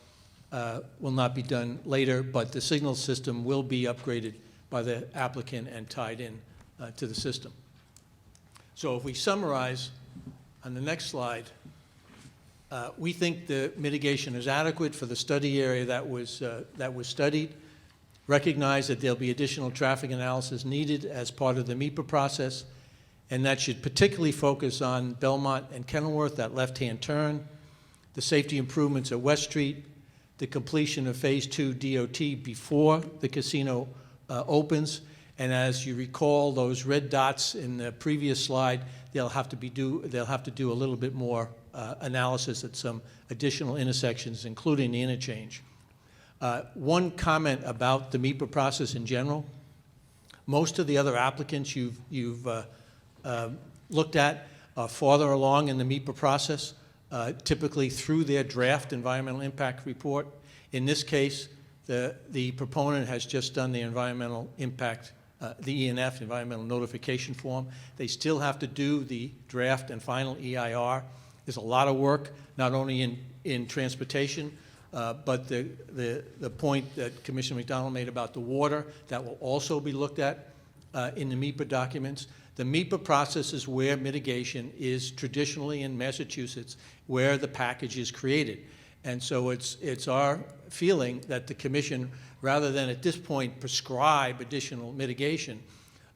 will not be done later, but the signal system will be upgraded by the applicant and tied in to the system. So if we summarize, On the next slide, we think the mitigation is adequate for the study area that was studied. Recognize that there'll be additional traffic analysis needed as part of the MEPA process, and that should particularly focus on Belmont and Kenilworth, that left-hand turn, the safety improvements at West Street, the completion of Phase 2 DOT before the casino opens. And as you recall, those red dots in the previous slide, they'll have to do a little bit more analysis at some additional intersections, including the interchange. One comment about the MEPA process in general: most of the other applicants you've looked at are farther along in the MEPA process, typically through their draft environmental impact report. In this case, the proponent has just done the environmental impact, the ENF, environmental notification form. They still have to do the draft and final EIR. There's a lot of work, not only in transportation, but the point that Commissioner McDonald made about the water, that will also be looked at in the MEPA documents. The MEPA process is where mitigation is traditionally in Massachusetts, where the package is created. And so it's our feeling that the Commission, rather than at this point prescribe additional mitigation,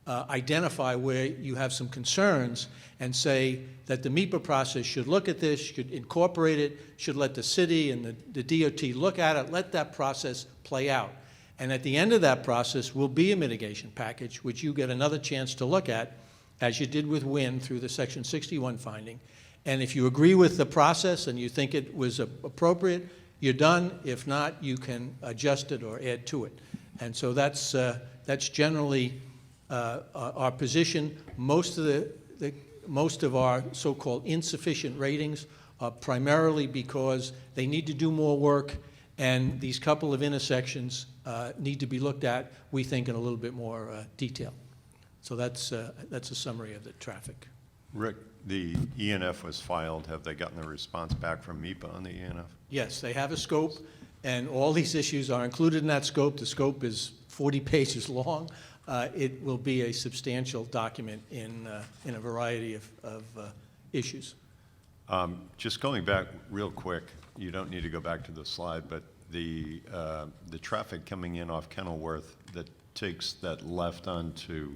identify where you have some concerns and say that the MEPA process should look at this, should incorporate it, should let the city and the DOT look at it, let that process play out. And at the end of that process will be a mitigation package, which you get another chance to look at, as you did with WIN through the Section 61 finding. And if you agree with the process and you think it was appropriate, you're done. If not, you can adjust it or add to it. And so that's generally our position. Most of our so-called insufficient ratings are primarily because they need to do more work, and these couple of intersections need to be looked at, we think, in a little bit more detail. So that's a summary of the traffic. Rick, the ENF was filed. Have they gotten a response back from MEPA on the ENF? Yes, they have a scope, and all these issues are included in that scope. The scope is 40 pages long. It will be a substantial document in a variety of issues. Just going back real quick, you don't need to go back to the slide, but the traffic coming in off Kenilworth that takes that left onto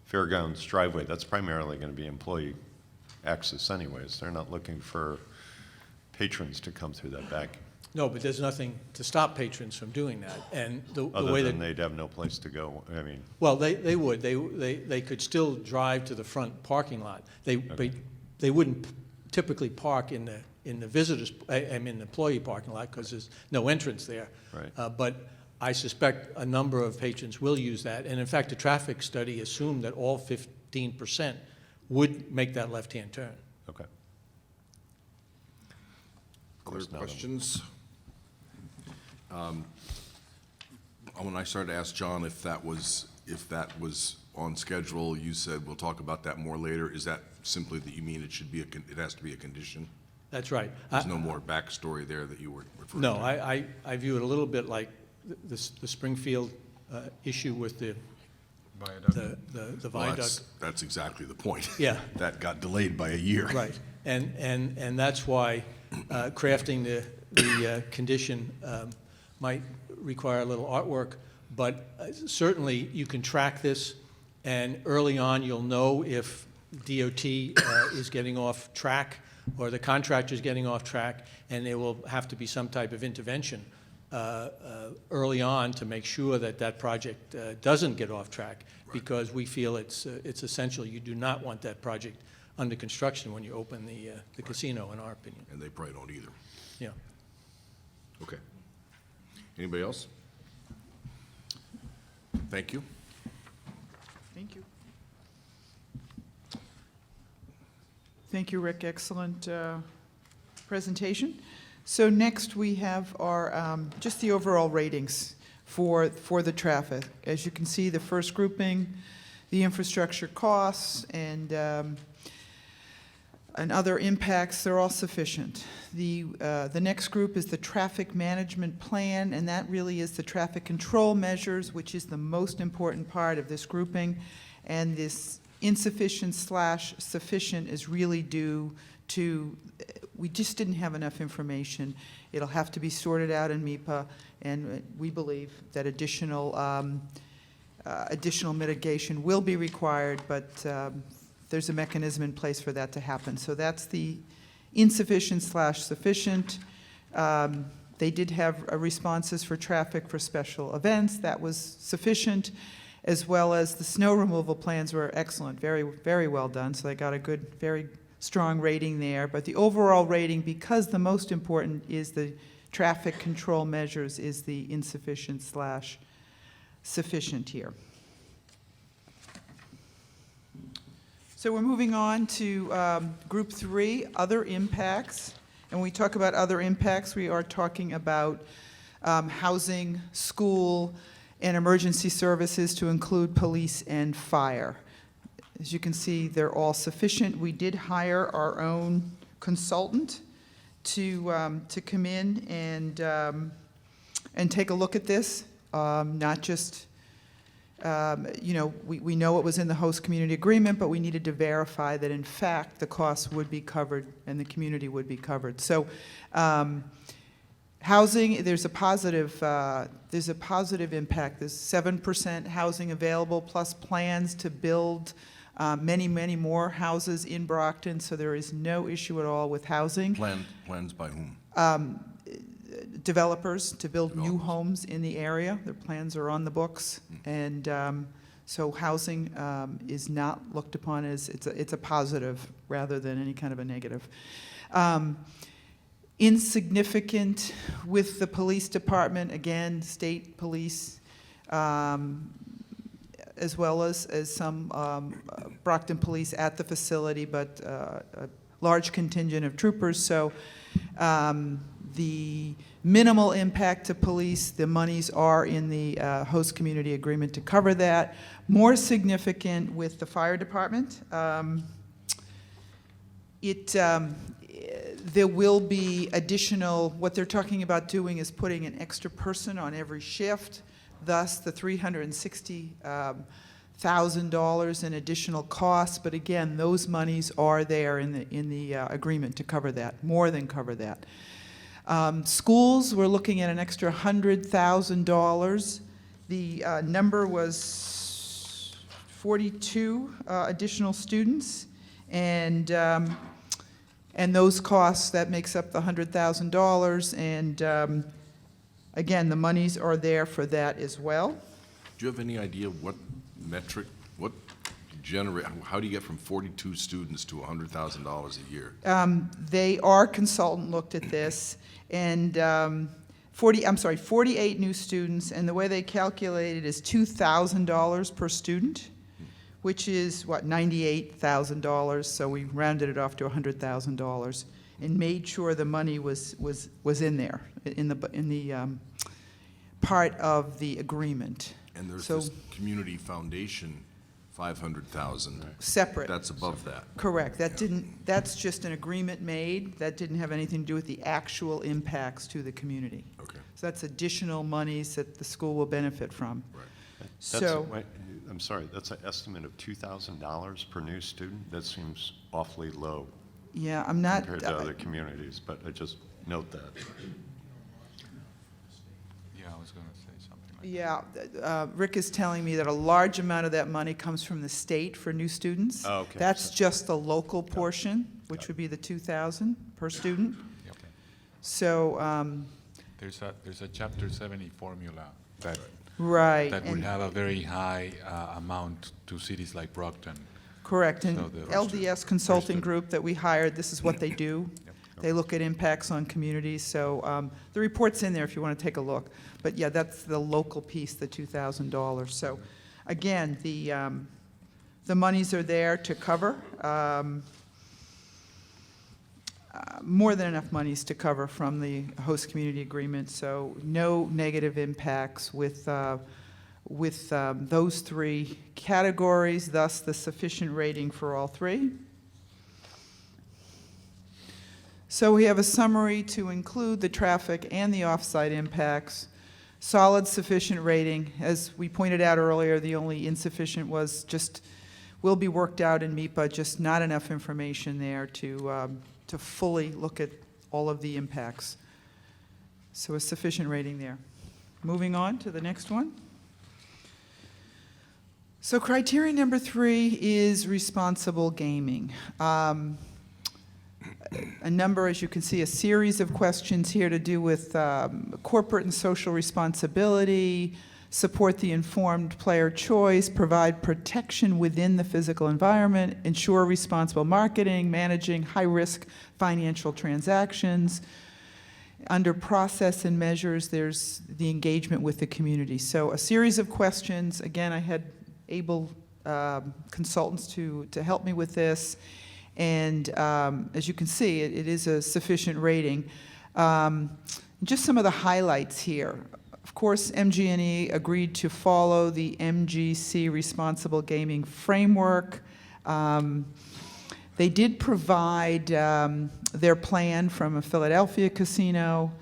Fairgrounds driveway, that's primarily going to be employee access anyways. They're not looking for patrons to come through that back. No, but there's nothing to stop patrons from doing that. And the Other way than that, they'd have no place to go. I mean, well, they would. They could still drive to the front parking lot. They wouldn't typically park in the visitors, in the employee parking lot, because there's no entrance there. Right. But I suspect a number of patrons will use that. And in fact, the traffic study assumed that all 15% would make that left-hand turn. okay. Other None of them. questions? When I started to ask John if that was on schedule, you said we'll talk about that more later. Is that simply that you mean it should be it has to be a condition? That's right. There's no more backstory there that you were referring No, to? I view it a little bit like the Springfield issue with the Well, viaduct. that's exactly the point. Yeah. That got delayed by a year. Right, and that's why crafting the condition might require a little artwork, but certainly you can track this, and early on you'll know if DOT is getting off track or the contractor is getting off track, and there will have to be some type of intervention early on to make sure that that project doesn't get off track, because we feel it's essential. You do not want that project under construction when you open the casino, in our opinion. And they probably don't either. Yeah. Okay. Anybody else? Thank you. Thank you. Thank you, Rick. Excellent presentation. So next we have our, just the overall ratings for the traffic. As you can see, the first grouping, the infrastructure costs, and other impacts, they're all sufficient. The next group is the traffic management plan, and that really is the traffic control measures, which is the most important part of this grouping. And this insufficient / sufficient is really due to, we just didn't have enough information. It'll have to be sorted out in MIPA, and we believe that additional mitigation will be required, but there's a mechanism in place for that to happen. So that's the insufficient / sufficient. They did have responses for traffic for special events. That was sufficient, as well as the snow removal plans were excellent, very, very well done. So they got a good, very strong rating there. But the overall rating, because the most important is the traffic control measures, is the insufficient / sufficient here. So we're moving on to Group 3, other impacts. And when we talk about other impacts, we are talking about housing, school, and emergency services to include police and fire. As you can see, they're all sufficient. We did hire our own consultant to come in and take a look at this, not just, we know it was in the host community agreement, but we needed to verify that in fact the costs would be covered and the community would be covered. So housing, there's a positive impact. There's 7% housing available, plus plans to build many, many more houses in Brockton, so there is no issue at all with housing. Plans by whom? Developers to build new homes in the area. Their plans are on the books, and so housing is not looked upon as, it's a positive rather than any kind of a negative. Insignificant with the police department, again, state police, as well as some Brockton police at the facility, but a large contingent of troopers. So the minimal impact to police, the monies are in the host community agreement to cover that. More significant with the fire department. There will be additional, what they're talking about doing is putting an extra person on every shift, thus the $360,000 in additional costs. But again, those monies are there in the agreement to cover that, more than cover that. Schools, we're looking at an extra $100,000. The number was 42 additional students, and those costs, that makes up the $100,000, and again, the monies are there for that as well. Do you have any idea what metric, how do you get from 42 students to $100,000 a year? Our consultant looked at this, and 48 new students, and the way they calculate it is $2,000 per student, which is, $98,000, so we rounded it off to $100,000 and made sure the money was in there, in the part of the agreement. And there's So- this community foundation, $500,000. Separate. That's above that. Correct. That's just an agreement made. That didn't have anything to do with the actual impacts to the community. Okay. So that's additional monies that the school will benefit from. Right. I'm sorry, that's an estimate of $2,000 per new student? That seems awfully low Yeah, I'm not. compared to other communities, but I just note that. Yeah, I was going to say something like Yeah, Rick is telling me that a large amount of that money comes from the state for new students. Oh, okay. That's just the local portion, which would be the $2,000 per student. that. Yep. So, There's a Chapter 70 formula that right. would and- have a very high amount to cities like Brockton. Correct, and So the- LDS Consulting Understood. Group that we hired, this is what they do. Yep. They look at impacts on communities, so the report's in there if you want to take a look. But yeah, that's the local piece, the $2,000. So again, the monies are there to cover. More than enough monies to cover from the host community agreement, so no negative impacts with those three categories, thus the sufficient rating for all three. So we have a summary to include the traffic and the off-site impacts. Solid sufficient rating. As we pointed out earlier, the only insufficient was will be worked out in MIPA, just not enough information there to fully look at all of the impacts. So a sufficient rating there. Moving on to the next one. So criterion number 3 is responsible gaming. A number, as you can see, a series of questions here to do with corporate and social responsibility, support the informed player choice, provide protection within the physical environment, ensure responsible marketing, managing high-risk financial transactions. Under process and measures, there's the engagement with the community. So a series of questions. Again, I had able consultants to help me with this. And as you can see, it is a sufficient rating. Just some of the highlights here. Of course, MG&E agreed to follow the MGC Responsible Gaming Framework. They did provide their plan from a Philadelphia casino.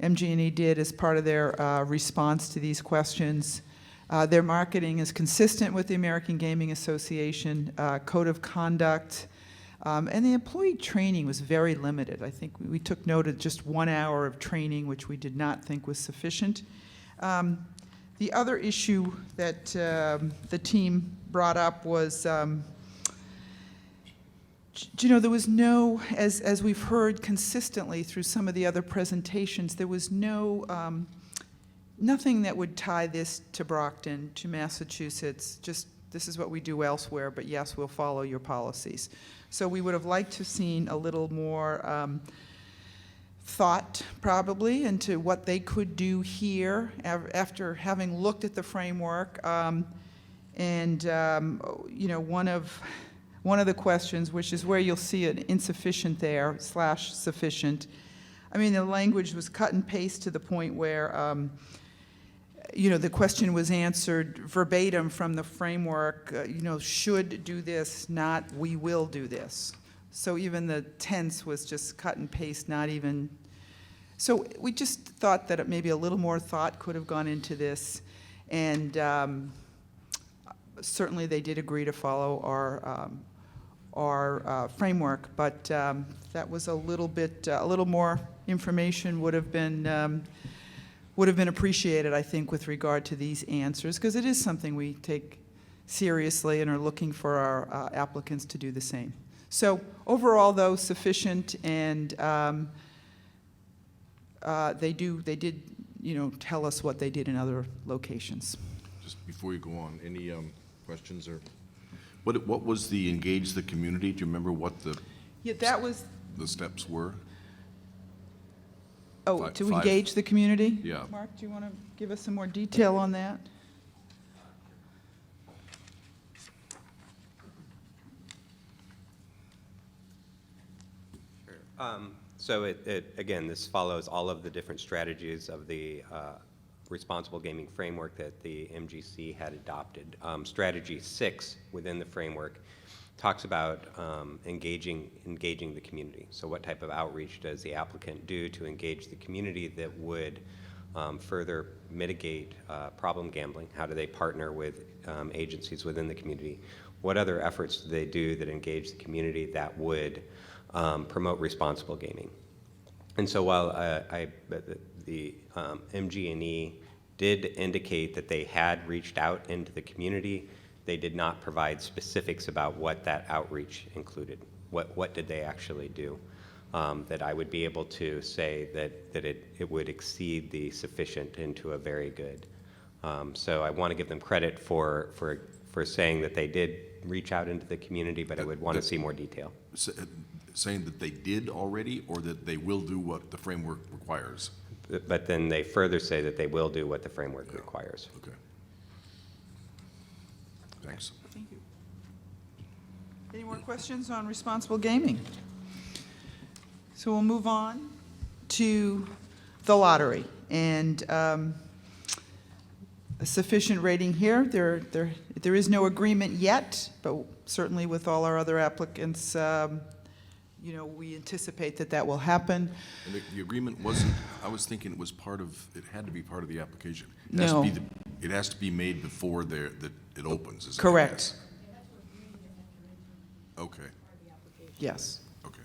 MG&E did as part of their response to these questions. Their marketing is consistent with the American Gaming Association Code of Conduct. And the employee training was very limited. I think we took note of just 1 hour of training, which we did not think was sufficient. The other issue that the team brought up was, you know, there was no, as we've heard consistently through some of the other presentations, there was no, nothing that would tie this to Brockton, to Massachusetts, just this is what we do elsewhere, but yes, we'll follow your policies. So we would have liked to have seen a little more thought, probably, into what they could do here after having looked at the framework. You know, one of the questions, which is where you'll see an insufficient there, / sufficient. I mean, the language was cut and paste to the point where, you know, the question was answered verbatim from the framework, you know, should do this, not we will do this. So even the tense was just cut and paste, not even. So we just thought that maybe a little more thought could have gone into this. And certainly they did agree to follow our framework, but that was a little bit, a little more information would have been appreciated, I think, with regard to these answers, because it is something we take seriously and are looking for our applicants to do the same. So overall, though, sufficient, and they did, you know, tell us what they did in other locations. Just before you go on, any questions or, what was the engage the community? Do you remember what the steps were? Oh, to engage the community? Yeah. Mark, do you want to give us some more detail on that? So again, this follows all of the different strategies of the responsible gaming framework that the MGC had adopted. Strategy 6 within the framework talks about engaging the community. So what type of outreach does the applicant do to engage the community that would further mitigate problem gambling? How do they partner with agencies within the community? What other efforts do they do that engage the community that would promote responsible gaming? And so while the MG&E did indicate that they had reached out into the community, they did not provide specifics about what that outreach included. What did they actually do? That I would be able to say that it would exceed the sufficient into a very good. So I want to give them credit for saying that they did reach out into the community, but I would want to see more detail. Saying that they did already, or that they will do what the framework requires? But then they further say that they will do what the framework requires. Okay. Thanks. Thank you. Any more questions on responsible gaming? So we'll move on to the lottery. And a sufficient rating here. There is no agreement yet, but certainly with all our other applicants, you know, we anticipate that will happen. And the agreement wasn't, I was thinking it was part of, it had to be part of the application. No. It has to be made before that it opens, is that Correct. Okay, Yes. okay.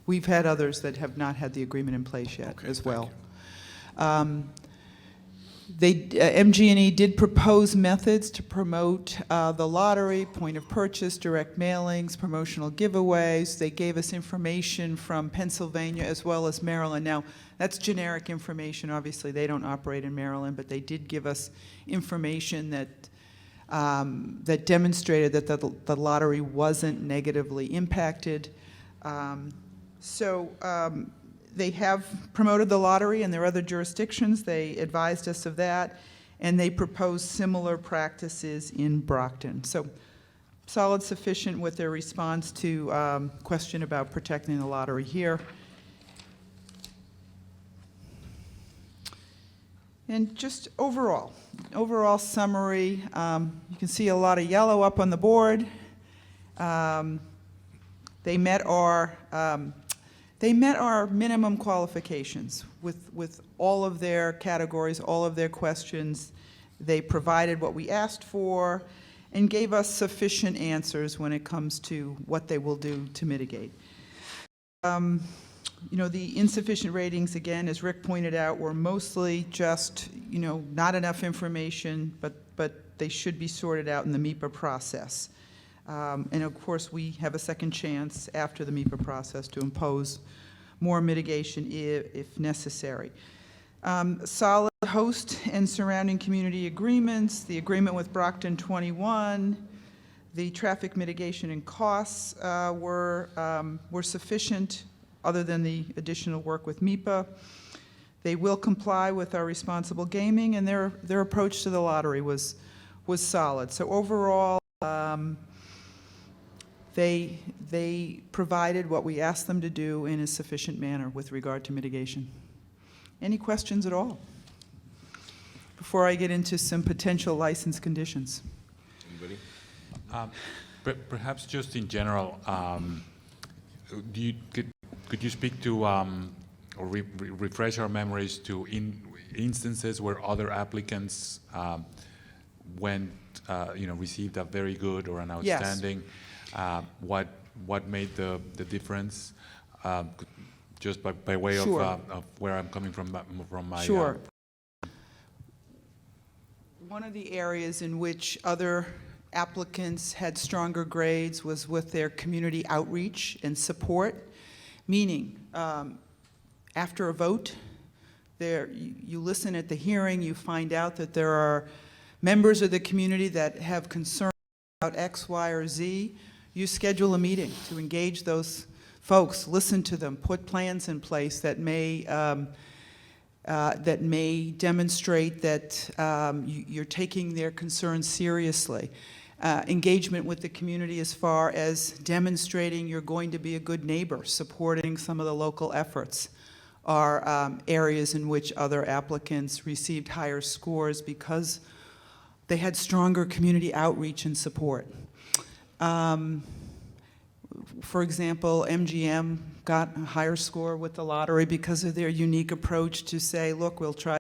We've had others that have not had the agreement in place yet Okay, as thank well. you. MG&E did propose methods to promote the lottery, point of purchase, direct mailings, promotional giveaways. They gave us information from Pennsylvania as well as Maryland. Now, that's generic information. Obviously, they don't operate in Maryland, but they did give us information that that demonstrated that the lottery wasn't negatively impacted. They have promoted the lottery in their other jurisdictions. They advised us of that, and they proposed similar practices in Brockton. So solid, sufficient with their response to question about protecting the lottery here. And just overall summary, you can see a lot of yellow up on the board. They met our minimum qualifications with all of their categories, all of their questions. They provided what we asked for and gave us sufficient answers when it comes to what they will do to mitigate. You know, the insufficient ratings, again, as Rick pointed out, were mostly just, you know, not enough information, but they should be sorted out in the MIPA process. And of course, we have a second chance after the MIPA process to impose more mitigation if necessary. Solid host and surrounding community agreements, the agreement with Brockton 21, the traffic mitigation and costs were sufficient other than the additional work with MIPA. They will comply with our responsible gaming, and their approach to the lottery was solid. So overall, they provided what we asked them to do in a sufficient manner with regard to mitigation. Any questions at all? Before I get into some potential license conditions. Anybody? Perhaps just in general, could you speak to or refresh our memories to instances where other applicants went, received a very good or an Yes. outstanding? What made the difference? Just by way Sure. of where I'm coming from my. Sure. One of the areas in which other applicants had stronger grades was with their community outreach and support, meaning after a vote, you listen at the hearing, you find out that there are members of the community that have concerns about X, Y, or Z. You schedule a meeting to engage those folks, listen to them, put plans in place that may demonstrate that you're taking their concerns seriously. Engagement with the community as far as demonstrating you're going to be a good neighbor, supporting some of the local efforts are areas in which other applicants received higher scores because they had stronger community outreach and support. For example, MGM got a higher score with the lottery because of their unique approach to say, look, we'll try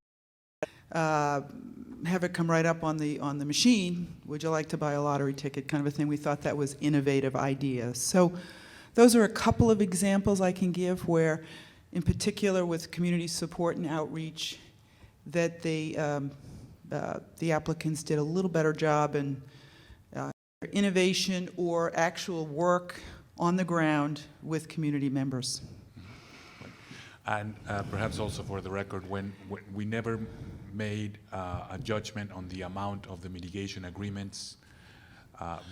have it come right up on the machine. Would you like to buy a lottery ticket? Kind of a thing. We thought that was innovative ideas. So those are a couple of examples I can give where, in particular with community support and outreach, that the applicants did a little better job in innovation or actual work on the ground with community members. And perhaps also for the record, when we never made a judgment on the amount of the mitigation agreements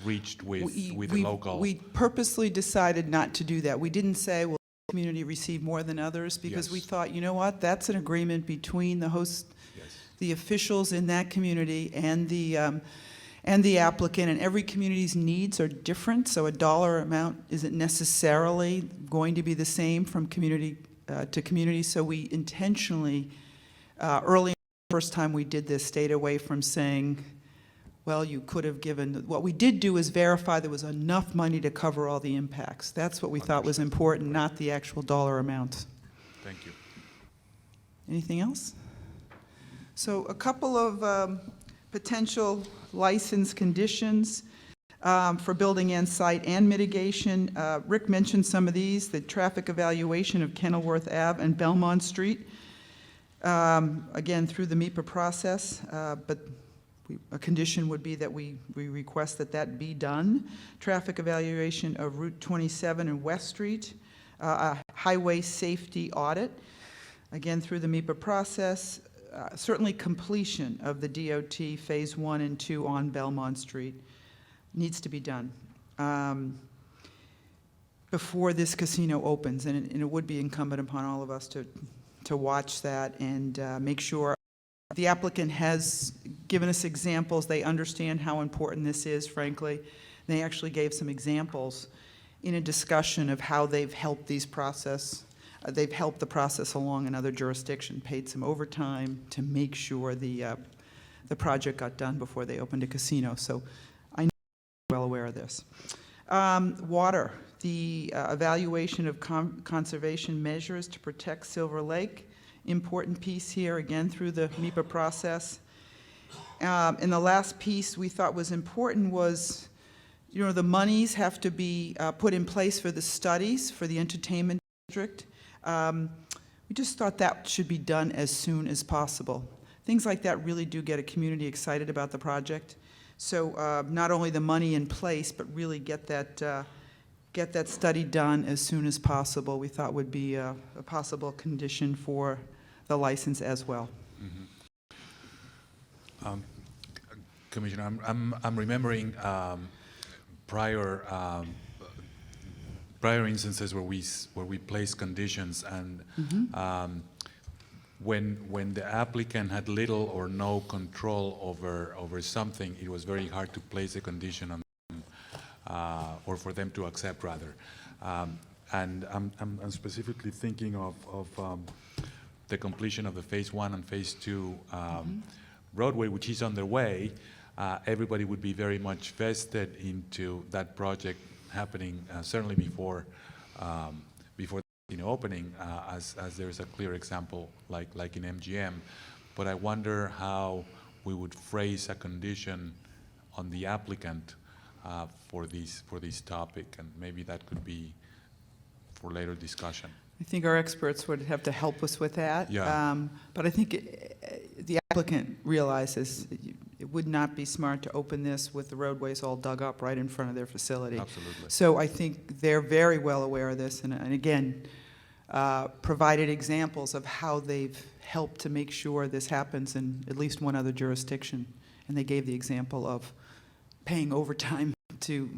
reached with the local. We purposely decided not to do that. We didn't say, well, the community received more than others, because we Yes. thought, you know what, that's an agreement between the host, Yes. the officials in that community and the applicant, and every community's needs are different, so a dollar amount isn't necessarily going to be the same from community to community. So we intentionally, early the first time we did this, stayed away from saying, well, you could have given. What we did do is verify there was enough money to cover all the impacts. That's what we thought was important, not the actual dollar amount. Thank you. Anything else? So a couple of potential license conditions. for building and site and mitigation. Rick mentioned some of these, the traffic evaluation of Kenilworth Ave and Belmont Street, again, through the MIPA process, but a condition would be that we request that that be done. Traffic evaluation of Route 27 and West Street, a highway safety audit, again, through the MIPA process. Certainly completion of the DOT Phase 1 and 2 on Belmont Street needs to be done before this casino opens, and it would be incumbent upon all of us to watch that and make sure the applicant has given us examples. They understand how important this is, frankly. They actually gave some examples in a discussion of how they've helped the process along in other jurisdictions, paid some overtime to make sure the project got done before they opened a casino. So I know you're well aware of this. Water, the evaluation of conservation measures to protect Silver Lake. Important piece here, again, through the MIPA process. And the last piece we thought was important was, you know, the monies have to be put in place for the studies for the entertainment district. We just thought that should be done as soon as possible. Things like that really do get a community excited about the project. So not only the money in place, but really get that study done as soon as possible, we thought would be a possible condition for the license as well. Commissioner, I'm remembering prior instances where we placed conditions, and when the applicant had little or no control over something, it was very hard to place a condition on them, or for them to accept, rather. And I'm specifically thinking of the completion of the Phase 1 and Phase 2 roadway, which is underway. Everybody would be very much vested into that project happening certainly before the opening, as there's a clear example like in MGM. But I wonder how we would phrase a condition on the applicant for this topic, and maybe that could be for later discussion. I think our experts would have to help us with that. Yeah. But I think the applicant realizes it would not be smart to open this with the roadways all dug up right in front of their facility. Absolutely. So I think they're very well aware of this, and again, provided examples of how they've helped to make sure this happens in at least one other jurisdiction. And they gave the example of paying overtime to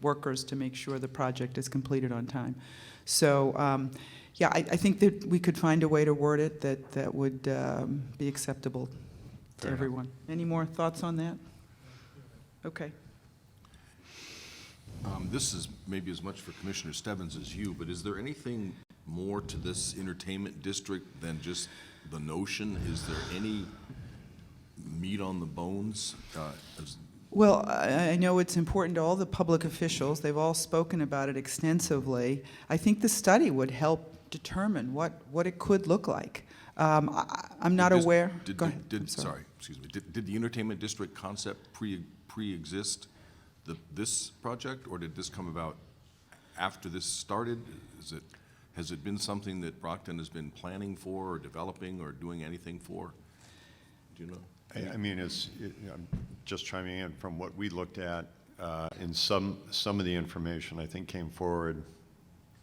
workers to make sure the project is completed on time. So, yeah, I think that we could find a way to word it that would be acceptable to Fair enough. everyone. Any more thoughts on that? Okay. This is maybe as much for Commissioner Stebbins as you, but is there anything more to this entertainment district than just the notion? Is there any meat on the bones? Well, I know it's important to all the public officials. They've all spoken about it extensively. I think the study would help determine what it could look like. I'm not aware. Go ahead. I'm sorry. Excuse me. Did the entertainment district concept pre-exist this project, or did this come about after this started? Has it been something that Brockton has been planning for, or developing, or doing anything for? Do you know? I mean, I'm just chiming in from what we looked at, in some of the information I think came forward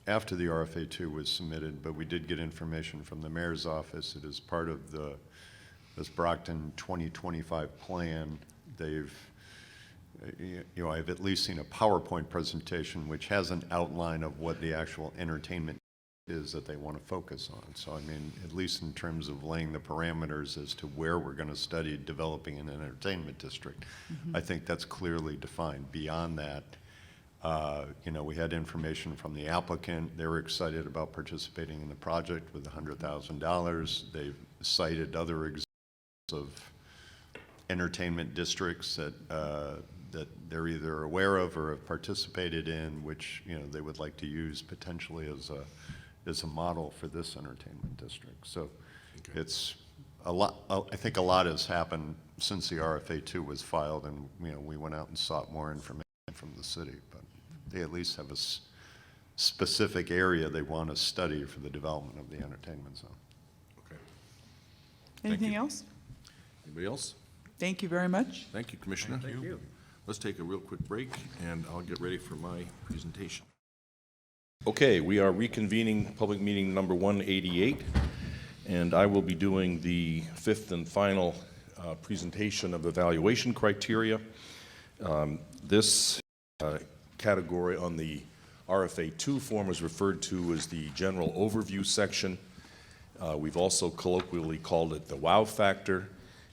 after the RFA2 was submitted, but we did get information from the mayor's office. It is part of this Brockton 2025 plan. I've at least seen a PowerPoint presentation which has an outline of what the actual entertainment is that they want to focus on. So, I mean, at least in terms of laying the parameters as to where we're going to study developing an entertainment district, I think that's clearly defined. Beyond that, we had information from the applicant. They were excited about participating in the project with $100,000. They've cited other examples of entertainment districts that they're either aware of or have participated in, which they would like to use potentially as a model for this entertainment district. So it's a lot. I think a lot has happened since the RFA2 was filed, and we went out and sought more information. from the city, but they at least have a specific area they want to study for the development of the entertainment zone. Okay. Thank Anything you. else? Anybody else? Thank you very much. Thank you, Commissioner. Thank you. Let's take a real quick break, and I'll get ready for my presentation. Okay, we are reconvening public meeting number 188, and I will be doing the fifth and final presentation of evaluation criteria. This category on the RFA2 form is referred to as the general overview section. We've also colloquially called it the wow factor.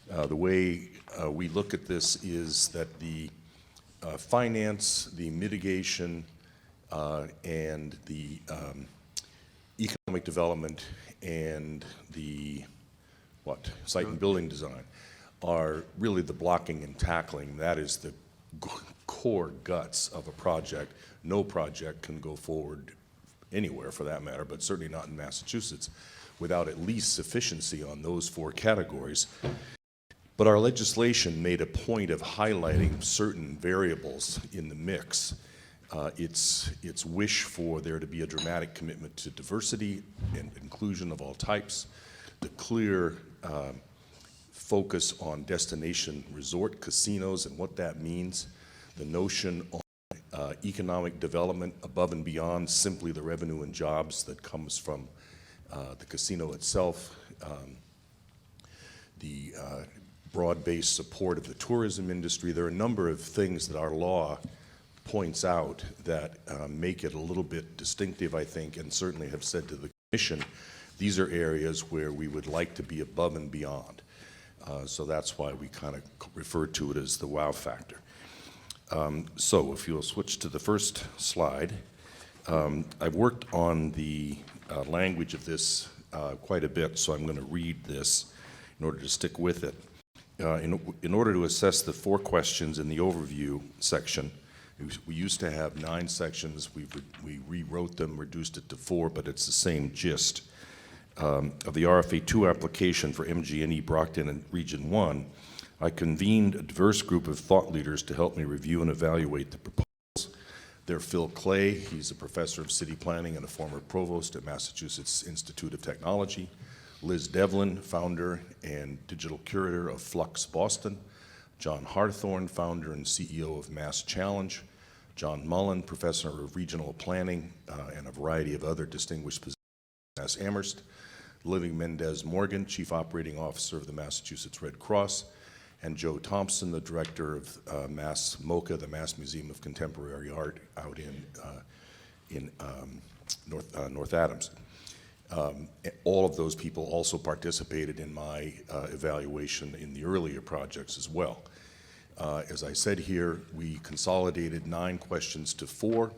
The way we look at this is that the finance, the mitigation, and the economic development and the site and building design are really the blocking and tackling. That is the core guts of a project. No project can go forward anywhere for that matter, but certainly not in Massachusetts, without at least sufficiency on those four categories. But our legislation made a point of highlighting certain variables in the mix. Its wish for there to be a dramatic commitment to diversity and inclusion of all types, the clear focus on destination resort casinos and what that means, the notion on economic development above and beyond simply the revenue and jobs that comes from the casino itself, the broad-based support of the tourism industry. There are a number of things that our law points out that make it a little bit distinctive, I think, and certainly have said to the Commission, these are areas where we would like to be above and beyond. So that's why we kind of refer to it as the wow factor. So if you'll switch to the first slide, I've worked on the language of this quite a bit, so I'm going to read this in order to stick with it. In order to assess the 4 questions in the overview section, we used to have 9 sections. We rewrote them, reduced it to 4, but it's the same gist. Of the RFA2 application for MG&E Brockton and Region 1, I convened a diverse group of thought leaders to help me review and evaluate the proposals. They're Phil Clay, he's a professor of city planning and a former provost at Massachusetts Institute of Technology. Liz Devlin, founder and digital curator of Flux Boston. John Harthorne, founder and CEO of Mass Challenge. John Mullen, professor of regional planning and a variety of other distinguished positions at Mass Amherst. Living Mendez Morgan, chief operating officer of the Massachusetts Red Cross. And Joe Thompson, the director of Mass MoCA, the Mass Museum of Contemporary Art out in North Adams. All of those people also participated in my evaluation in the earlier projects as well. As I said here, we consolidated 9 questions to 4.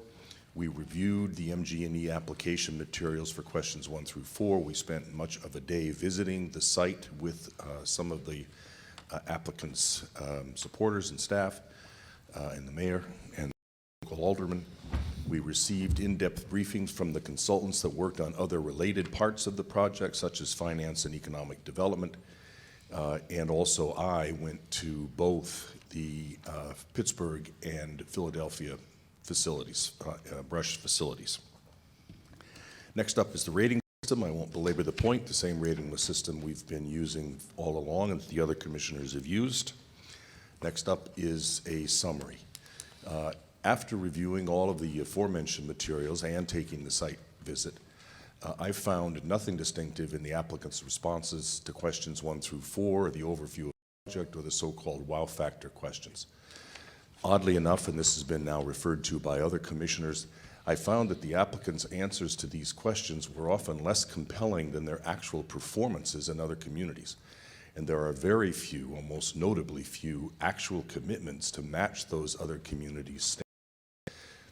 We reviewed the MG&E application materials for questions 1 through 4. We spent much of a day visiting the site with some of the applicants' supporters and staff, and the mayor and the local aldermen. We received in-depth briefings from the consultants that worked on other related parts of the project, such as finance and economic development. And also I went to both the Pittsburgh and Philadelphia facilities, brush facilities. Next up is the rating system. I won't belabor the point. The same rating system we've been using all along and the other commissioners have used. Next up is a summary. After reviewing all of the aforementioned materials and taking the site visit, I found nothing distinctive in the applicant's responses to questions 1 through 4, the overview of the project, or the so-called wow factor questions. Oddly enough, and this has been now referred to by other commissioners, I found that the applicants' answers to these questions were often less compelling than their actual performances in other communities. And there are very few, almost notably few, actual commitments to match those other communities' standards.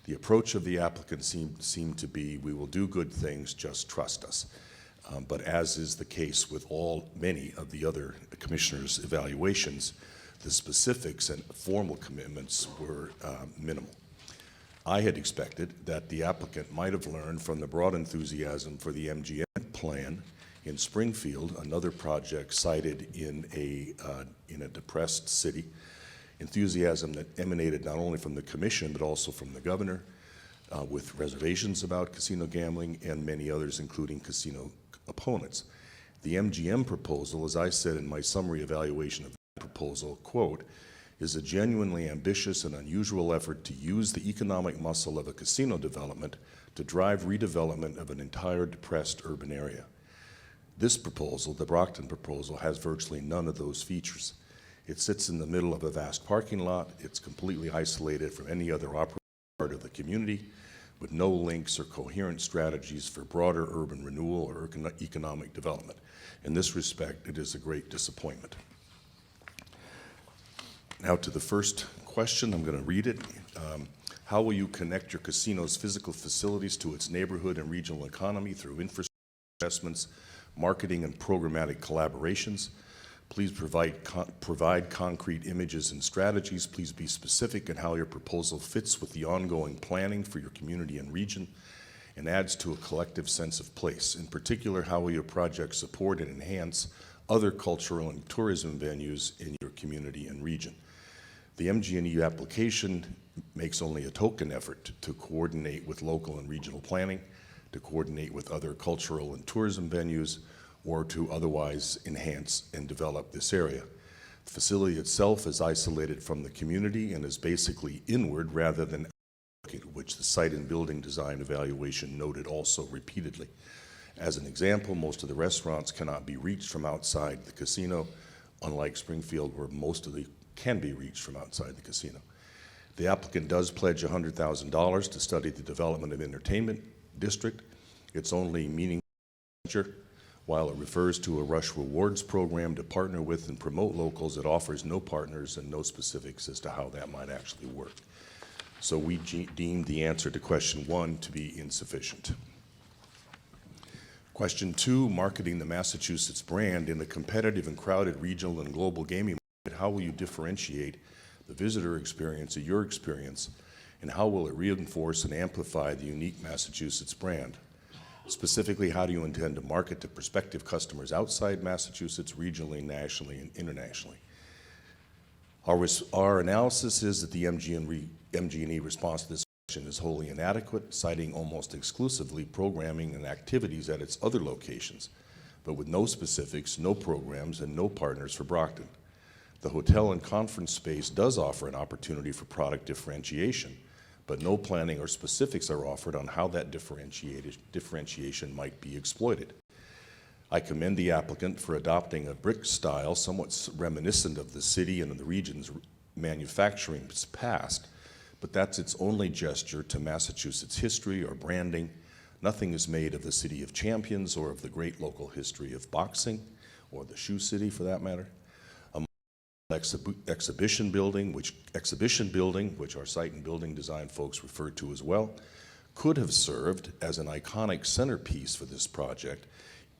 The approach of the applicants seemed to be, we will do good things, just trust us. But as is the case with many of the other commissioners' evaluations, the specifics and formal commitments were minimal. I had expected that the applicant might have learned from the broad enthusiasm for the MGM plan in Springfield, another project cited in a depressed city, enthusiasm that emanated not only from the commission, but also from the governor, with reservations about casino gambling and many others, including casino opponents. The MGM proposal, as I said in my summary evaluation of the proposal, quote, is a genuinely ambitious and unusual effort to use the economic muscle of a casino development to drive redevelopment of an entire depressed urban area. This proposal, the Brockton proposal, has virtually none of those features. It sits in the middle of a vast parking lot. It's completely isolated from any other operating part of the community, with no links or coherent strategies for broader urban renewal or economic development. In this respect, it is a great disappointment. Now to the first question, I'm going to read it. How will you connect your casino's physical facilities to its neighborhood and regional economy through infrastructure investments, marketing, and programmatic collaborations? Please provide concrete images and strategies. Please be specific in how your proposal fits with the ongoing planning for your community and region and adds to a collective sense of place. In particular, how will your project support and enhance other cultural and tourism venues in your community and region? The MG&E application makes only a token effort to coordinate with local and regional planning, to coordinate with other cultural and tourism venues, or to otherwise enhance and develop this area. The facility itself is isolated from the community and is basically inward rather than outward, which the site and building design evaluation noted also repeatedly. As an example, most of the restaurants cannot be reached from outside the casino, unlike Springfield, where most of the can be reached from outside the casino. The applicant does pledge $100,000 to study the development of entertainment district. Its only meaningful venture, while it refers to a Rush Rewards program to partner with and promote locals, it offers no partners and no specifics as to how that might actually work. So we deemed the answer to question 1 to be insufficient. Question 2, marketing the Massachusetts brand in a competitive and crowded regional and global gaming market, how will you differentiate the visitor experience of your experience, and how will it reinforce and amplify the unique Massachusetts brand? Specifically, how do you intend to market to prospective customers outside Massachusetts, regionally, nationally, and internationally? Our analysis is that the MG&E response to this question is wholly inadequate, citing almost exclusively programming and activities at its other locations, but with no specifics, no programs, and no partners for Brockton. The hotel and conference space does offer an opportunity for product differentiation, but no planning or specifics are offered on how that differentiation might be exploited. I commend the applicant for adopting a brick style somewhat reminiscent of the city and the region's manufacturing past, but that's its only gesture to Massachusetts history or branding. Nothing is made of the City of Champions or of the great local history of boxing, or the Shoe City for that matter. Exhibition building, which our site and building design folks refer to as well, could have served as an iconic centerpiece for this project.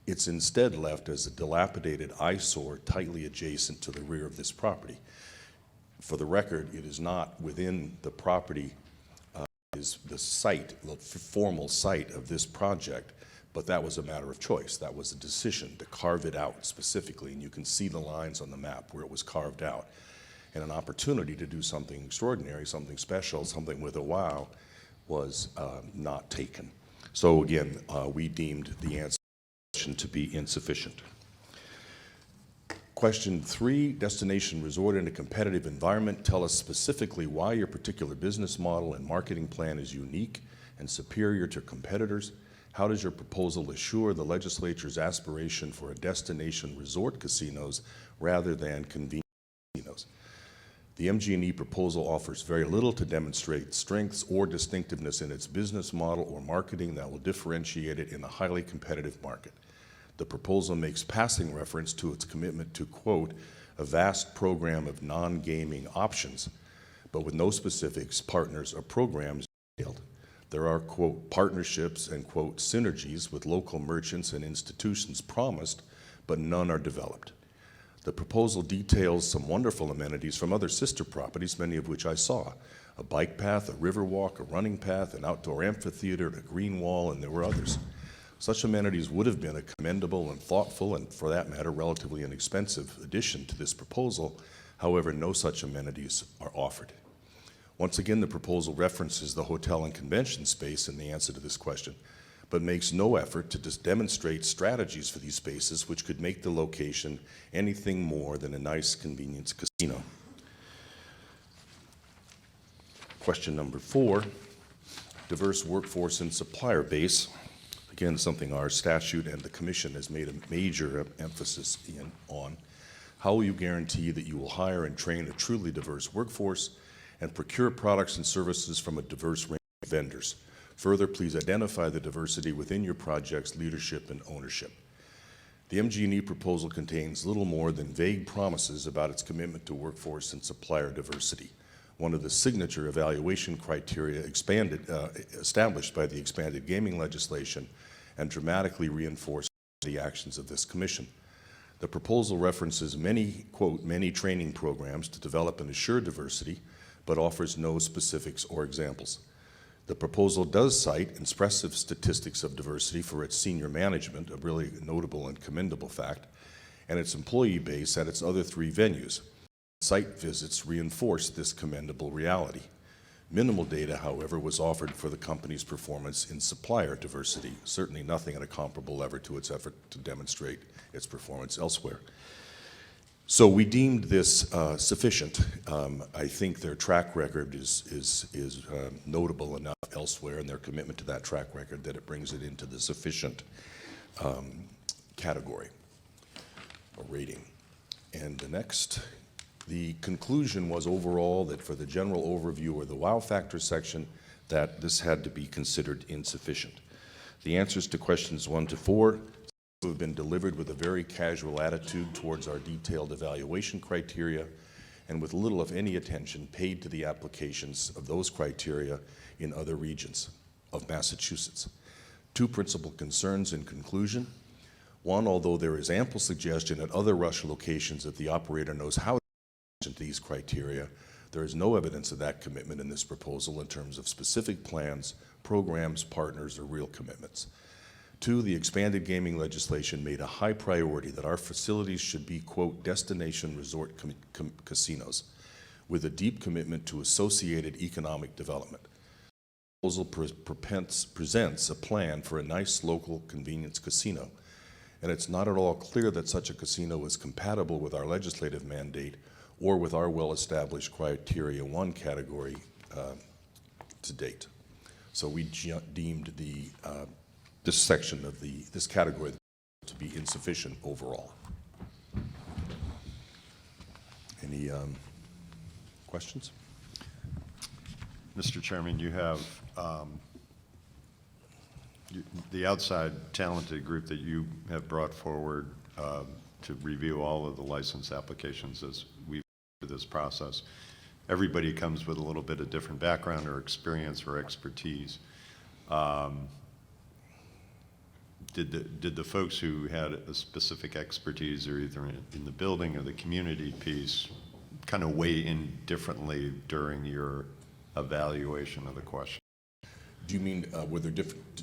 It's instead left as a dilapidated eyesore tightly adjacent to the rear of this property. For the record, it is not within the property, is the site, the formal site of this project, but that was a matter of choice. That was a decision to carve it out specifically, and you can see the lines on the map where it was carved out. And an opportunity to do something extraordinary, something special, something with a wow was not taken. So again, we deemed the answer to be insufficient. Question 3, destination resort in a competitive environment. Tell us specifically why your particular business model and marketing plan is unique and superior to competitors. How does your proposal assure the legislature's aspiration for a destination resort casinos rather than convenience casinos? The MG&E proposal offers very little to demonstrate strengths or distinctiveness in its business model or marketing that will differentiate it in a highly competitive market. The proposal makes passing reference to its commitment to, quote, a vast program of non-gaming options, but with no specifics, partners, or programs detailed. There are, quote, partnerships and, quote, synergies with local merchants and institutions promised, but none are developed. The proposal details some wonderful amenities from other sister properties, many of which I saw. A bike path, a river walk, a running path, an outdoor amphitheater, a green wall, and there were others. Such amenities would have been a commendable and thoughtful and, for that matter, relatively inexpensive addition to this proposal. However, no such amenities are offered. Once again, the proposal references the hotel and convention space in the answer to this question, but makes no effort to demonstrate strategies for these spaces which could make the location anything more than a nice convenience casino. Question number 4, diverse workforce and supplier base. Again, something our statute and the commission has made a major emphasis on. How will you guarantee that you will hire and train a truly diverse workforce and procure products and services from a diverse range of vendors? Further, please identify the diversity within your project's leadership and ownership. The MG&E proposal contains little more than vague promises about its commitment to workforce and supplier diversity, one of the signature evaluation criteria established by the expanded gaming legislation and dramatically reinforced by the actions of this commission. The proposal references many, quote, many training programs to develop and assure diversity, but offers no specifics or examples. The proposal does cite impressive statistics of diversity for its senior management, a really notable and commendable fact, and its employee base at its other 3 venues. Site visits reinforce this commendable reality. Minimal data, however, was offered for the company's performance in supplier diversity, certainly nothing at a comparable level to its effort to demonstrate its performance elsewhere. So we deemed this sufficient. I think their track record is notable enough elsewhere, and their commitment to that track record, that it brings it into the sufficient category or rating. And the next, the conclusion was overall that for the general overview or the wow factor section, that this had to be considered insufficient. The answers to questions 1 to 4 have been delivered with a very casual attitude towards our detailed evaluation criteria and with little, if any, attention paid to the applications of those criteria in other regions of Massachusetts. 2 principal concerns in conclusion. 1, although there is ample suggestion at other rush locations that the operator knows how to these criteria, there is no evidence of that commitment in this proposal in terms of specific plans, programs, partners, or real commitments. 2, the expanded gaming legislation made a high priority that our facilities should be, quote, destination resort casinos with a deep commitment to associated economic development. The proposal presents a plan for a nice local convenience casino, and it's not at all clear that such a casino is compatible with our legislative mandate or with our well-established Criteria 1 category to date. So we deemed this section of this category to be insufficient overall. Any questions? Mr. Chairman, you have the outside talented group that you have brought forward to review all of the license applications as we go through this process. Everybody comes with a little bit of different background or experience or expertise. Did the folks who had a specific expertise, or either in the building or the community piece, kind of weigh in differently during your evaluation of the question? Do you mean were there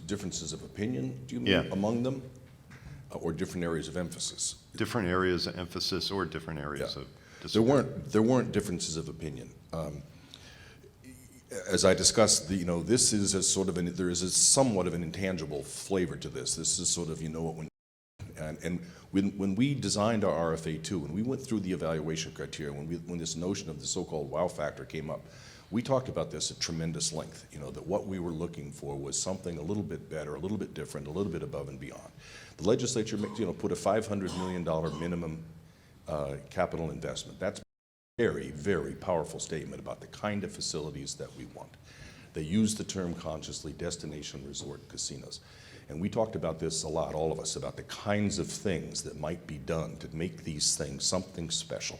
differences of opinion, do you mean, Yeah. among them? Or different areas of emphasis? Different areas of emphasis or different areas Yeah. of disagreement? There weren't differences of opinion. As I discussed, this is a sort of there is a somewhat of an intangible flavor to this. This is sort of, when we designed our RFA2, when we went through the evaluation criteria, when this notion of the so-called wow factor came up, we talked about this at tremendous length, that what we were looking for was something a little bit better, a little bit different, a little bit above and beyond. The legislature, put a $500 million minimum capital investment. That's a very, very powerful statement about the kind of facilities that we want. They use the term consciously, destination resort casinos. And we talked about this a lot, all of us, about the kinds of things that might be done to make these things something special.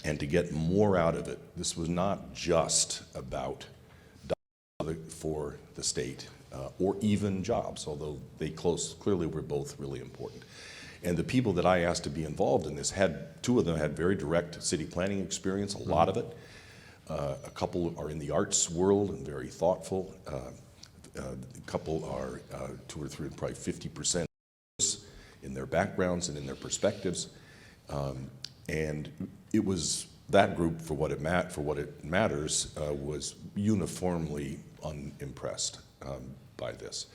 And to get more out of it. This was not just about dollars for the state or even jobs, although they clearly were both really important. And the people that I asked to be involved in this two of them had very direct city planning experience, a lot of it. A couple are in the arts world and very thoughtful. A couple are 2 or 3, probably 50% in their backgrounds and in their perspectives. And it was that group, for what it matters, was uniformly unimpressed by this.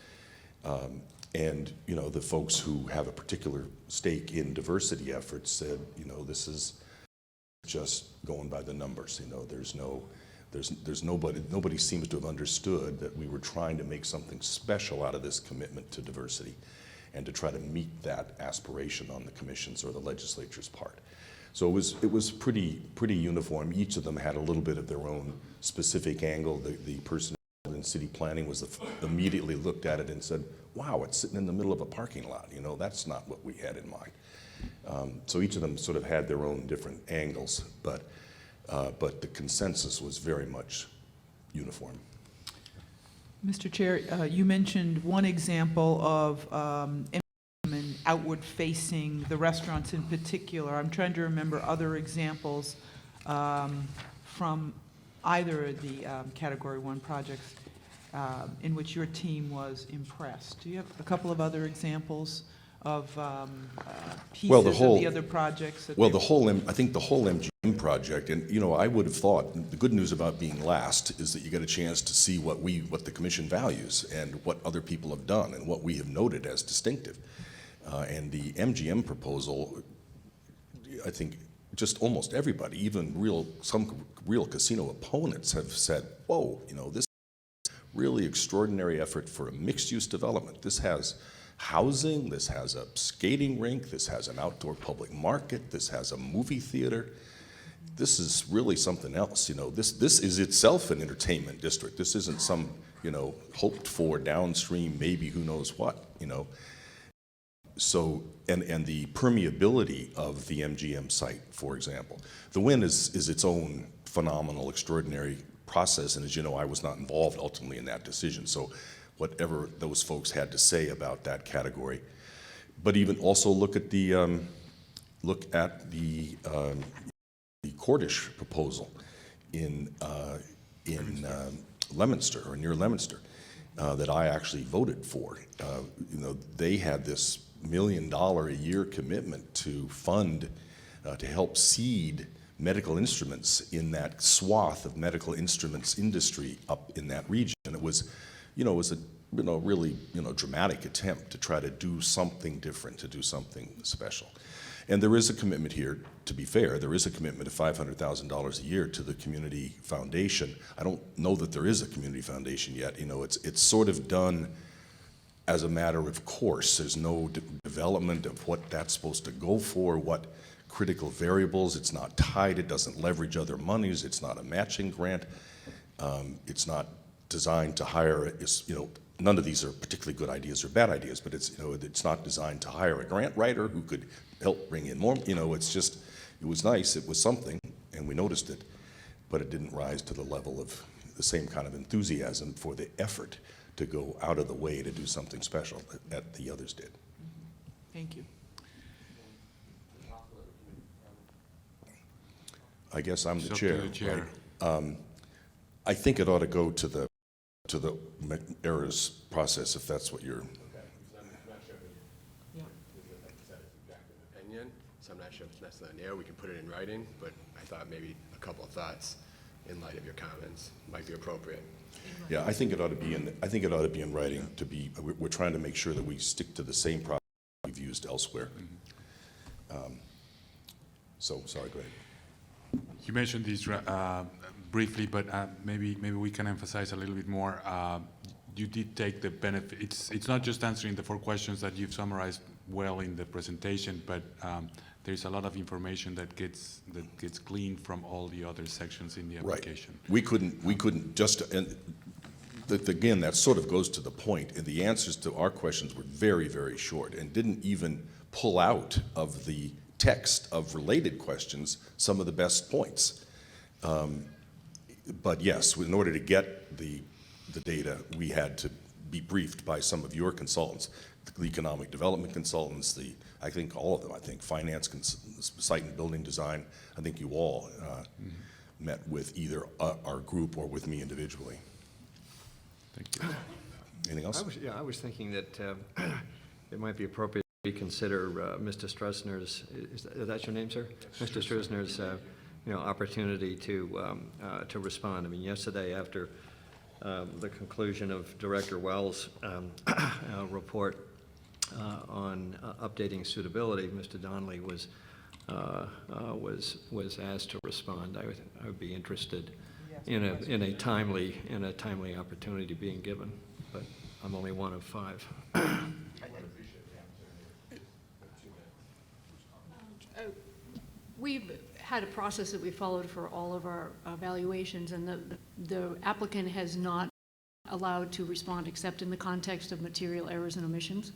And, you know, the folks who have a particular stake in diversity efforts said, you know, this is just going by the numbers. You know, there's nobody seems to have understood that we were trying to make something special out of this commitment to diversity and to try to meet that aspiration on the commission's or the legislature's part. So it was pretty uniform. Each of them had a little bit of their own specific angle. The person in city planning was immediately looked at it and said, wow, it's sitting in the middle of a parking lot. You know, that's not what we had in mind. So each of them sort of had their own different angles, but the consensus was very much uniform. Mr. Chair, you mentioned one example of and outward-facing, the restaurants in particular. I'm trying to remember other examples from either of the Category 1 projects in which your team was impressed. Do you have a couple of other examples of pieces of the other projects? Well, I think the whole MGM project, and you know, I would have thought the good news about being last is that you get a chance to see what the commission values and what other people have done and what we have noted as distinctive. And the MGM proposal, I think just almost everybody, even some real casino opponents have said, whoa, you know, this is really extraordinary effort for a mixed-use development. This has housing, this has a skating rink, this has an outdoor public market, this has a movie theater. This is really something else, you know. This is itself an entertainment district. This isn't some, you know, hoped for downstream, maybe who knows what, you know. So, and the permeability of the MGM site, for example. The Wynn is its own phenomenal, extraordinary process, and as you know, I was not involved ultimately in that decision, so whatever those folks had to say about that category. But even also look at the Cordish proposal in Leominster, or near Leominster, that I actually voted for. You know, they had this $1 million a year commitment to fund, to help seed medical instruments in that swath of medical instruments industry up in that region. And it was, you know, it was a really, you know, dramatic attempt to try to do something different, to do something special. And there is a commitment here, to be fair, there is a commitment of $500,000 a year to the community foundation. I don't know that there is a community foundation yet. You know, it's sort of done as a matter of course. There's no development of what that's supposed to go for, what critical variables. It's not tied, it doesn't leverage other monies, it's not a matching grant. It's not designed to hire, you know, none of these are particularly good ideas or bad ideas, but it's, you know, it's not designed to hire a grant writer who could help bring in more. You know, it's just, it was nice, it was something, and we noticed it, but it didn't rise to the level of the same kind of enthusiasm for the effort to go out of the way to do something special that the others did. Thank you. I guess I'm the It's up chair. to the chair. Right? I think it ought to go to the errors process, if that's what you're. Opinion, so I'm not sure if it's necessarily an error. We can put it in writing, but I thought maybe a couple of thoughts in light of your comments might be appropriate. Yeah, I think it ought to be in. I think it ought to be in writing. To be, we're trying to make sure that we stick to the same process we've used elsewhere. So sorry, go ahead. You mentioned these briefly, but maybe we can emphasize a little bit more. You did take the benefit. It's not just answering the 4 questions that you've summarized well in the presentation, but there's a lot of information that gets gleaned from all the other sections in the application. Right. We couldn't just, and again, that sort of goes to the point. And the answers to our questions were very, very short and didn't even pull out of the text of related questions some of the best points. But yes, in order to get the data, we had to be briefed by some of your consultants, the economic development consultants, I think all of them, finance, site and building design. I think you all met with either our group or with me individually. Thank you. Anything else? I was thinking that it might be appropriate reconsider Mr. Strusner's, is that your name, sir? Mr. Strusner's, opportunity to respond. I mean, yesterday, after the conclusion of Director Wells' report on updating suitability, Mr. Donnelly was asked to respond. I would be interested in a timely opportunity being given, but I'm only one of 5. We've had a process that we followed for all of our evaluations, and the applicant has not allowed to respond except in the context of material errors and omissions.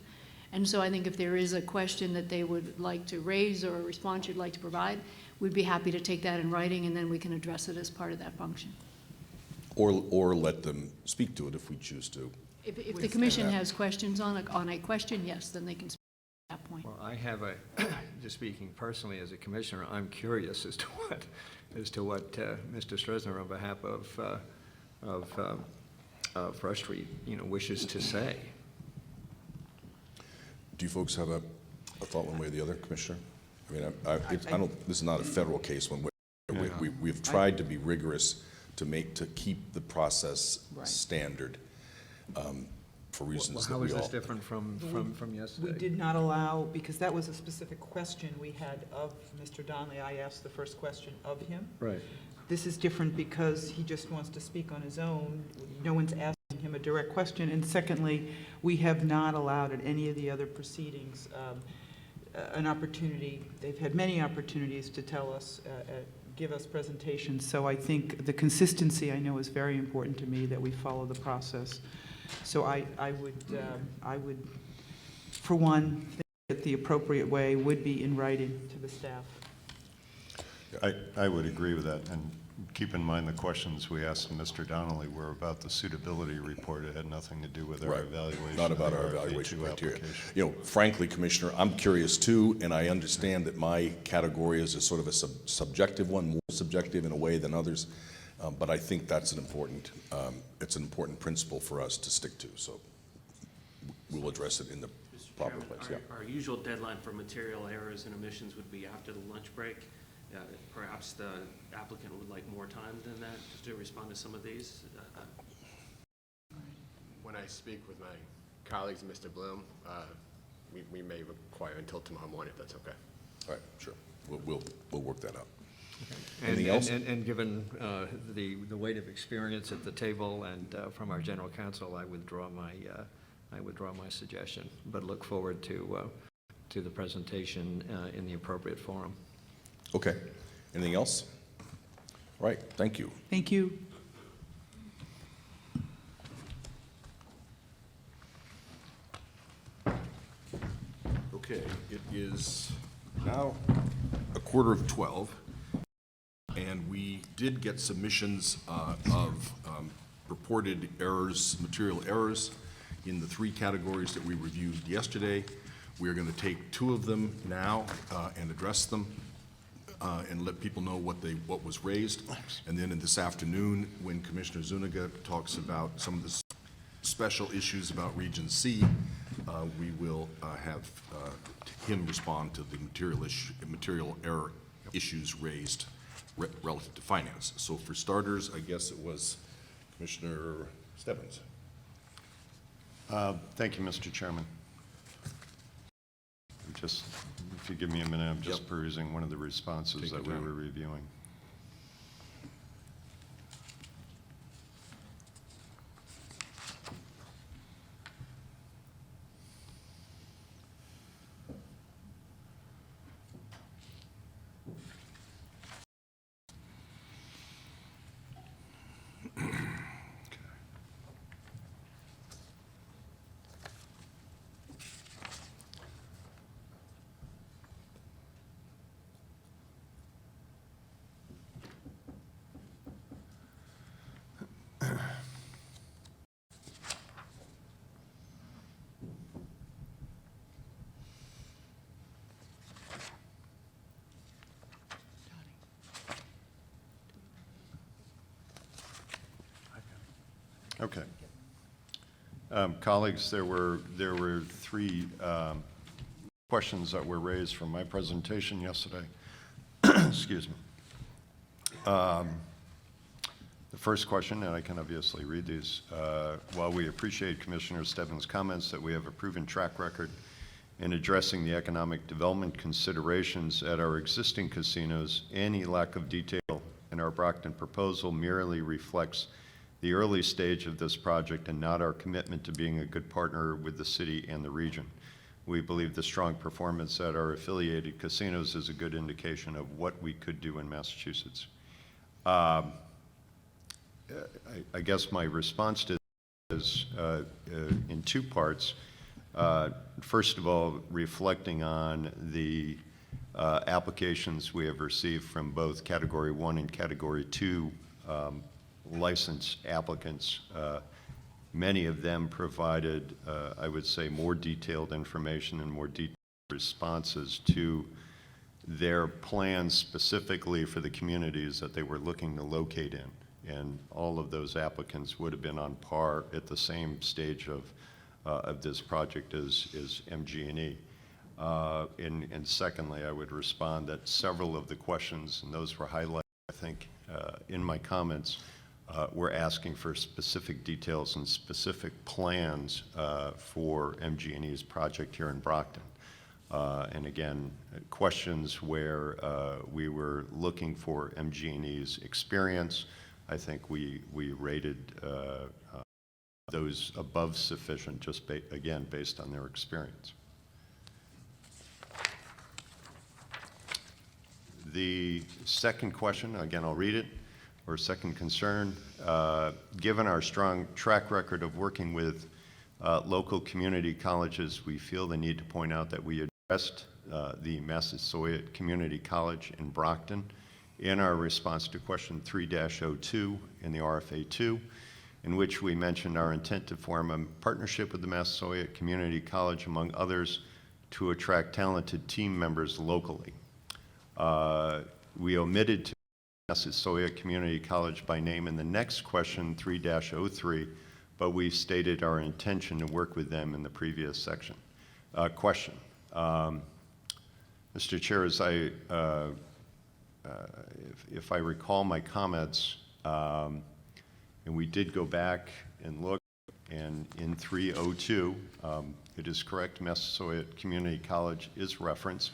And so I think if there is a question that they would like to raise or a response you'd like to provide, we'd be happy to take that in writing, and then we can address it as part of that function. Or let them speak to it if we choose to. If the commission has questions on a question, yes, then they can speak at that point. Well, I have just speaking personally as a commissioner, I'm curious as to what Mr. Strusner, on behalf of Fresh Street, wishes to say. Do you folks have a thought one way or the other, Commissioner? I mean, I don't. This is not a federal case. We've tried to be rigorous to keep the process standard for reasons that How we is all. this different from yesterday? We did not allow, because that was a specific question we had of Mr. Donnelly. I asked the first question of him. Right. This is different because he just wants to speak on his own. No one's asking him a direct question. And secondly, we have not allowed at any of the other proceedings an opportunity. They've had many opportunities to tell us, give us presentations. So I think the consistency, I know, is very important to me, that we follow the process. So I would, for one, think that the appropriate way would be in writing to the staff. I would agree with that, and keep in mind the questions we asked Mr. Donnelly were about the suitability report. It had nothing to do with our Right. evaluation. Not about of our the evaluation RFP2 criteria. application. Frankly, Commissioner, I'm curious too, and I understand that my category is a sort of a subjective one, more subjective in a way than others. But I think that's it's an important principle for us to stick to. So we'll address it in the Mr. proper Chairman, place. Yeah. our usual deadline for material errors and omissions would be after the lunch break. Perhaps the applicant would like more time than that to respond to some of these. When I speak with my colleagues, Mr. Bloom, we may require until tomorrow morning, if that's okay. All right, sure. We'll work that out. And, Anything else? and given the weight of experience at the table and from our general counsel, I withdraw my suggestion, but look forward to the presentation in the appropriate forum. Okay. Anything else? All right. Thank you. Thank you. Okay. It is now 11:45, and we did get submissions of reported errors, material errors, in the 3 categories that we reviewed yesterday. We are going to take 2 of them now and address them. And let people know what was raised. And then in this afternoon, when Commissioner Zuniga talks about some of the special issues about Region C, we will have him respond to the material error issues raised relative to finance. So for starters, I guess it was Commissioner Stebbins. Thank you, Mr. Chairman. Just, if you give me a minute, I'm just perusing one of the responses Take that your we time. were reviewing. Okay. Colleagues, there were 3 questions that were raised from my presentation yesterday. Excuse me. The first question, and I can obviously read these, while we appreciate Commissioner Stebbins' comments that we have a proven track record in addressing the economic development considerations at our existing casinos, any lack of detail in our Brockton proposal merely reflects the early stage of this project and not our commitment to being a good partner with the city and the region. We believe the strong performance at our affiliated casinos is a good indication of what we could do in Massachusetts. I guess my response to this is in two parts. First of all, reflecting on the applications we have received from both Category 1 and Category 2 license applicants. Many of them provided, I would say, more detailed information and more detailed responses to their plans specifically for the communities that they were looking to locate in. And all of those applicants would have been on par at the same stage of this project as MG&E. And secondly, I would respond that several of the questions, and those were highlighted, I think, in my comments, we're asking for specific details and specific plans for MG&E's project here in Brockton. And again, questions where we were looking for MG&E's experience. I think we rated those above sufficient, just again, based on their experience. The second question, again, I'll read it, or second concern, given our strong track record of working with local community colleges, we feel the need to point out that we addressed the Massasoit Community College in Brockton in our response to question 3-02 in the RFA2, in which we mentioned our intent to form a partnership with the Massasoit Community College, among others, to attract talented team members locally. We omitted to Massasoit Community College by name in the next question, 3-03, but we stated our intention to work with them in the previous section. Question. Mr. Chair, as if I recall my comments, and we did go back and look, and in 302, it is correct, Massasoit Community College is referenced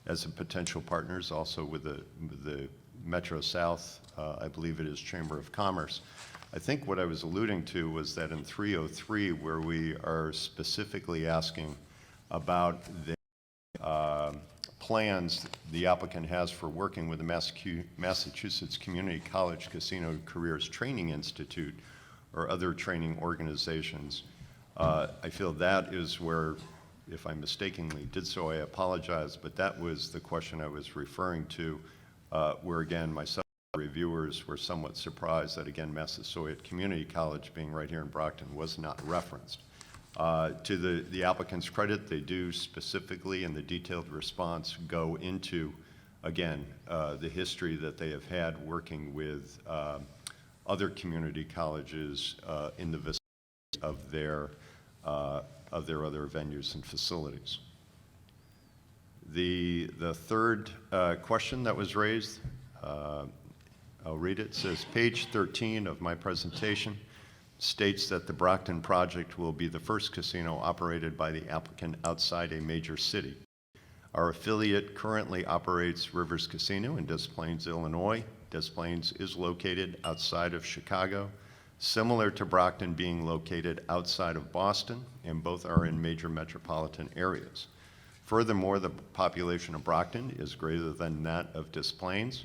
as a potential partners, also with the Metro South, I believe it is Chamber of Commerce. I think what I was alluding to was that in 303, where we are specifically asking about the plans the applicant has for working with the Massachusetts Community College Casino Careers Training Institute or other training organizations, I feel that is where, if I mistakenly did so, I apologize, but that was the question I was referring to, where again, myself and reviewers were somewhat surprised that again, Massasoit Community College being right here in Brockton was not referenced. To the applicant's credit, they do specifically in the detailed response go into, again, the history that they have had working with other community colleges in the vicinity of their other venues and facilities. The third question that was raised, I'll read it. It says, page 13 of my presentation states that the Brockton project will be the first casino operated by the applicant outside a major city. Our affiliate currently operates Rivers Casino in Des Plaines, Illinois. Des Plaines is located outside of Chicago, similar to Brockton being located outside of Boston, and both are in major metropolitan areas. Furthermore, the population of Brockton is greater than that of Des Plaines.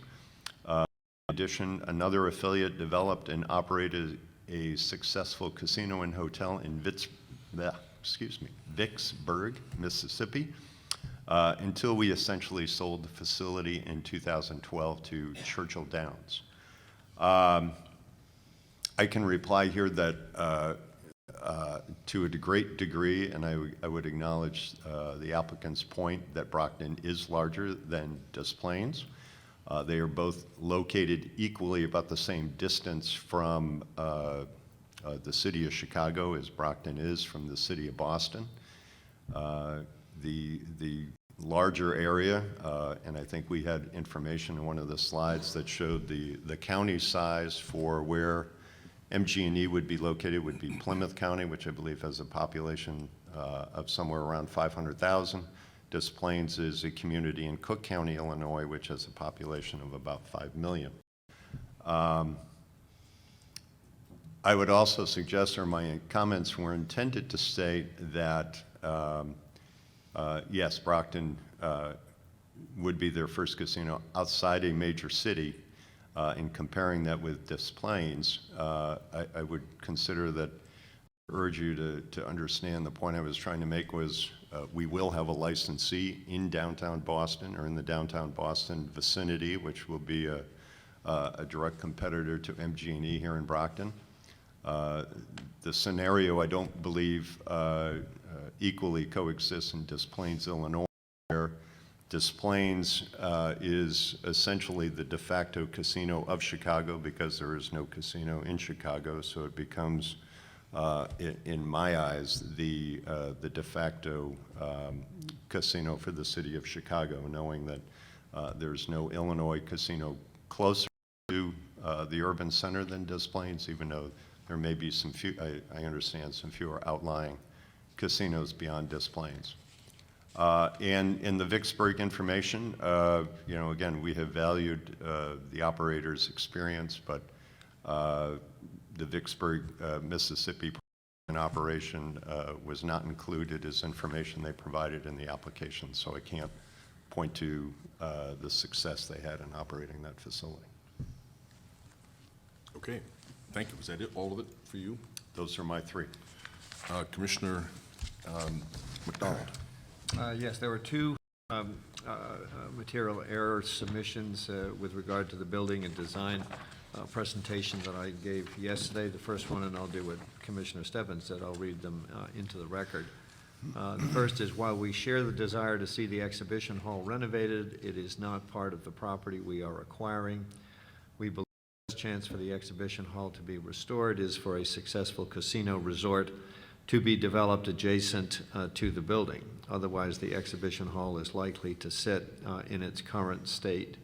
In addition, another affiliate developed and operated a successful casino and hotel in Vicksburg, Mississippi, until we essentially sold the facility in 2012 to Churchill Downs. I can reply here that to a great degree, and I would acknowledge the applicant's point that Brockton is larger than Des Plaines. They are both located equally about the same distance from the city of Chicago as Brockton is from the city of Boston. The larger area, and I think we had information in one of the slides that showed the county size for where MG&E would be located would be Plymouth County, which I believe has a population of somewhere around 500,000. Des Plaines is a community in Cook County, Illinois, which has a population of about 5 million. I would also suggest, or my comments were intended to state that, yes, Brockton would be their first casino outside a major city. In comparing that with Des Plaines, I would consider that, urge you to understand the point I was trying to make was we will have a licensee in downtown Boston or in the downtown Boston vicinity, which will be a direct competitor to MG&E here in Brockton. The scenario, I don't believe, equally coexists in Des Plaines, Illinois, where Des Plaines is essentially the de facto casino of Chicago because there is no casino in Chicago, so it becomes, in my eyes, the de facto casino for the city of Chicago, knowing that there's no Illinois casino closer to the urban center than Des Plaines, even though there may be some few, I understand, some fewer outlying casinos beyond Des Plaines. And in the Vicksburg information, you know, again, we have valued the operator's experience, but the Vicksburg, Mississippi operation was not included as information they provided in the application, so I can't point to the success they had in operating that facility. Okay, thank you. Was that it, all of it for you? Those are my three. Commissioner McDonald. Yes, there were two material error submissions with regard to the building and design presentation that I gave yesterday. The first one, and I'll do what Commissioner Stebbins said, I'll read them into the record. The first is, while we share the desire to see the exhibition hall renovated, it is not part of the property we are acquiring. We believe the best chance for the exhibition hall to be restored is for a successful casino resort to be developed adjacent to the building. Otherwise, the exhibition hall is likely to sit in its current state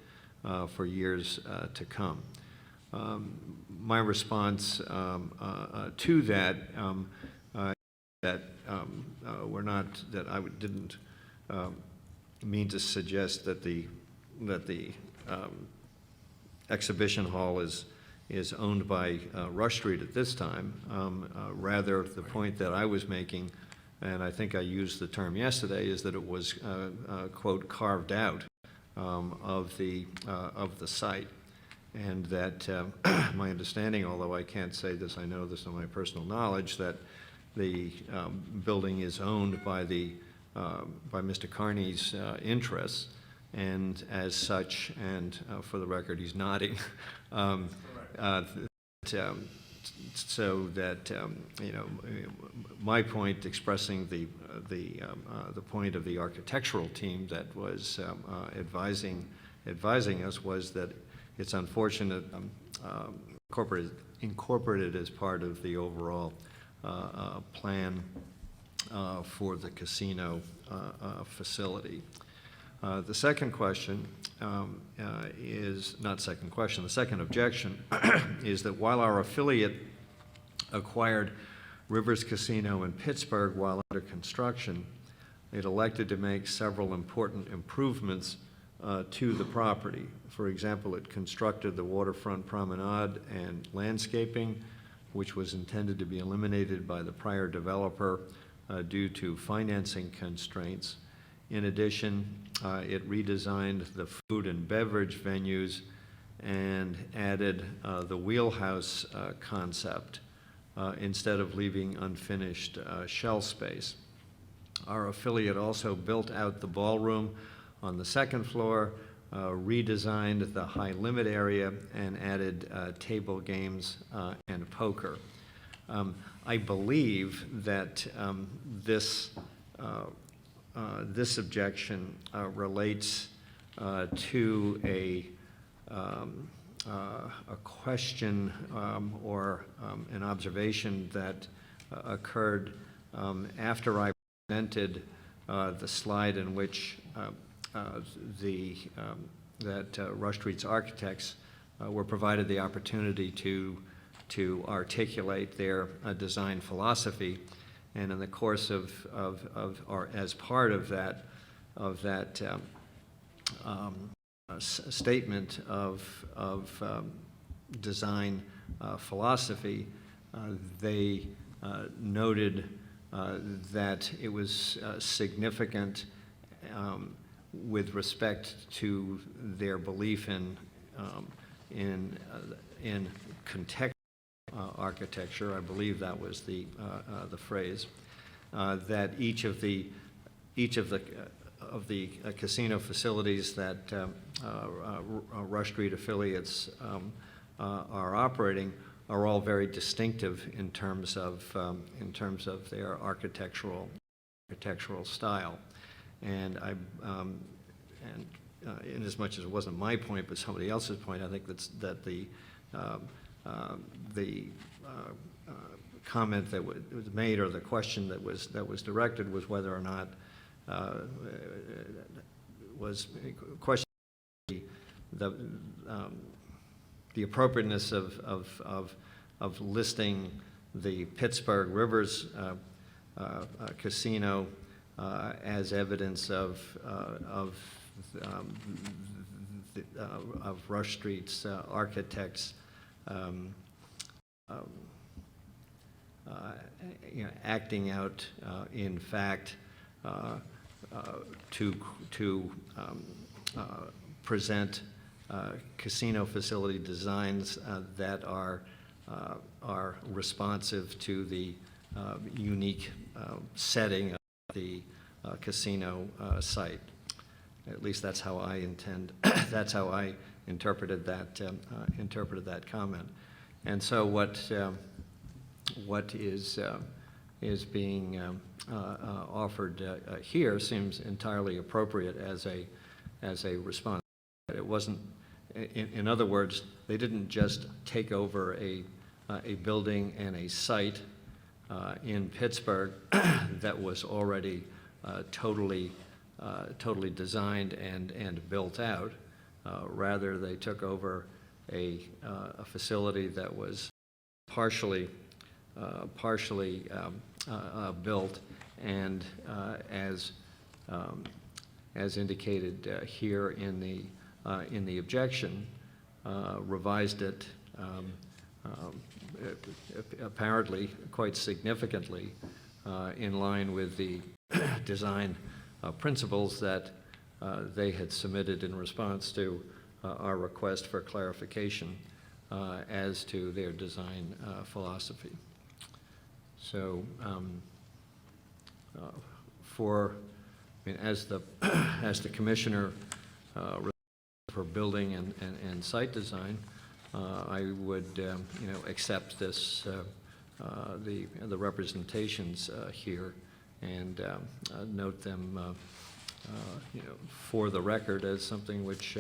for years to come. My response to that, that I didn't mean to suggest that the exhibition hall is owned by Rush Street at this time. Rather, the point that I was making, and I think I used the term yesterday, is that it was, quote, carved out of the site. And that my understanding, although I can't say this, I know this on my personal knowledge, that the building is owned by Mr. Carney's interests, and as such, and for the record, he's nodding, so that you know, my point, expressing the point of the architectural team that was advising us, was that it's unfortunate incorporated as part of the overall plan for the casino facility. The second question is, not second question, the second objection is that while our affiliate acquired Rivers Casino in Pittsburgh while under construction, it elected to make several important improvements to the property. For example, it constructed the waterfront promenade and landscaping, which was intended to be eliminated by the prior developer due to financing constraints. In addition, it redesigned the food and beverage venues and added the wheelhouse concept instead of leaving unfinished shell space. Our affiliate also built out the ballroom on the second floor, redesigned the high limit area, and added table games and poker. I believe that this objection relates to a question or an observation that occurred after I presented the slide in which Rush Street's architects were provided the opportunity to articulate their design philosophy, and in the course or as part of that statement of design philosophy, they noted that it was significant with respect to their belief in contextual architecture. I believe that was the phrase, that each of the casino facilities that Rush Street affiliates are operating are all very distinctive in terms of their architectural style. And in as much as it wasn't my point, but somebody else's point, I think that the comment that was made, or the question that was directed, was whether or not was question the appropriateness of listing the Pittsburgh Rivers casino as evidence of Rush Street's architects acting out, in fact, to present casino facility designs that are responsive to the unique setting of the casino site. At least that's how I that's how I interpreted that comment. And so what is being offered here seems entirely appropriate as a response. It wasn't, in other words, they didn't just take over a building and a site in Pittsburgh that was already totally designed and built out. Rather, they took over a facility that was partially built, and as indicated here in the objection, revised it apparently quite significantly in line with the design principles that they had submitted in response to our request for clarification as to their design philosophy. So as the commissioner for building and site design, I would accept this the representations here and note them for the record as something which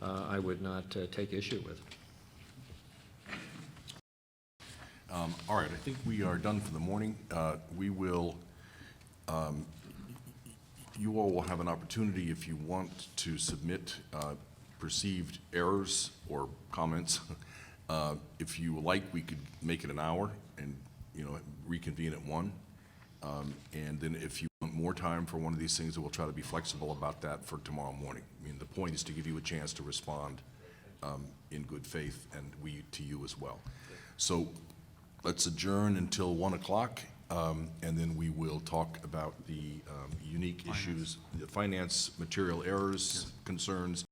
I would not take issue with. All right, I think we are done for the morning. We will, you all will have an opportunity, if you want to submit perceived errors or comments. If you like, we could make it an hour and, reconvene at 1. And then if you want more time for one of these things, we'll try to be flexible about that for tomorrow morning. I mean, the point is to give you a chance to respond in good faith, and we to you as well. So let's adjourn until 1 o'clock, and then we will talk about the unique issues, the finance, material errors, concerns,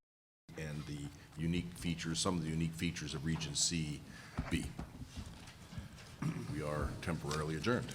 and the unique features, some of the unique features of Region C B. We are temporarily adjourned.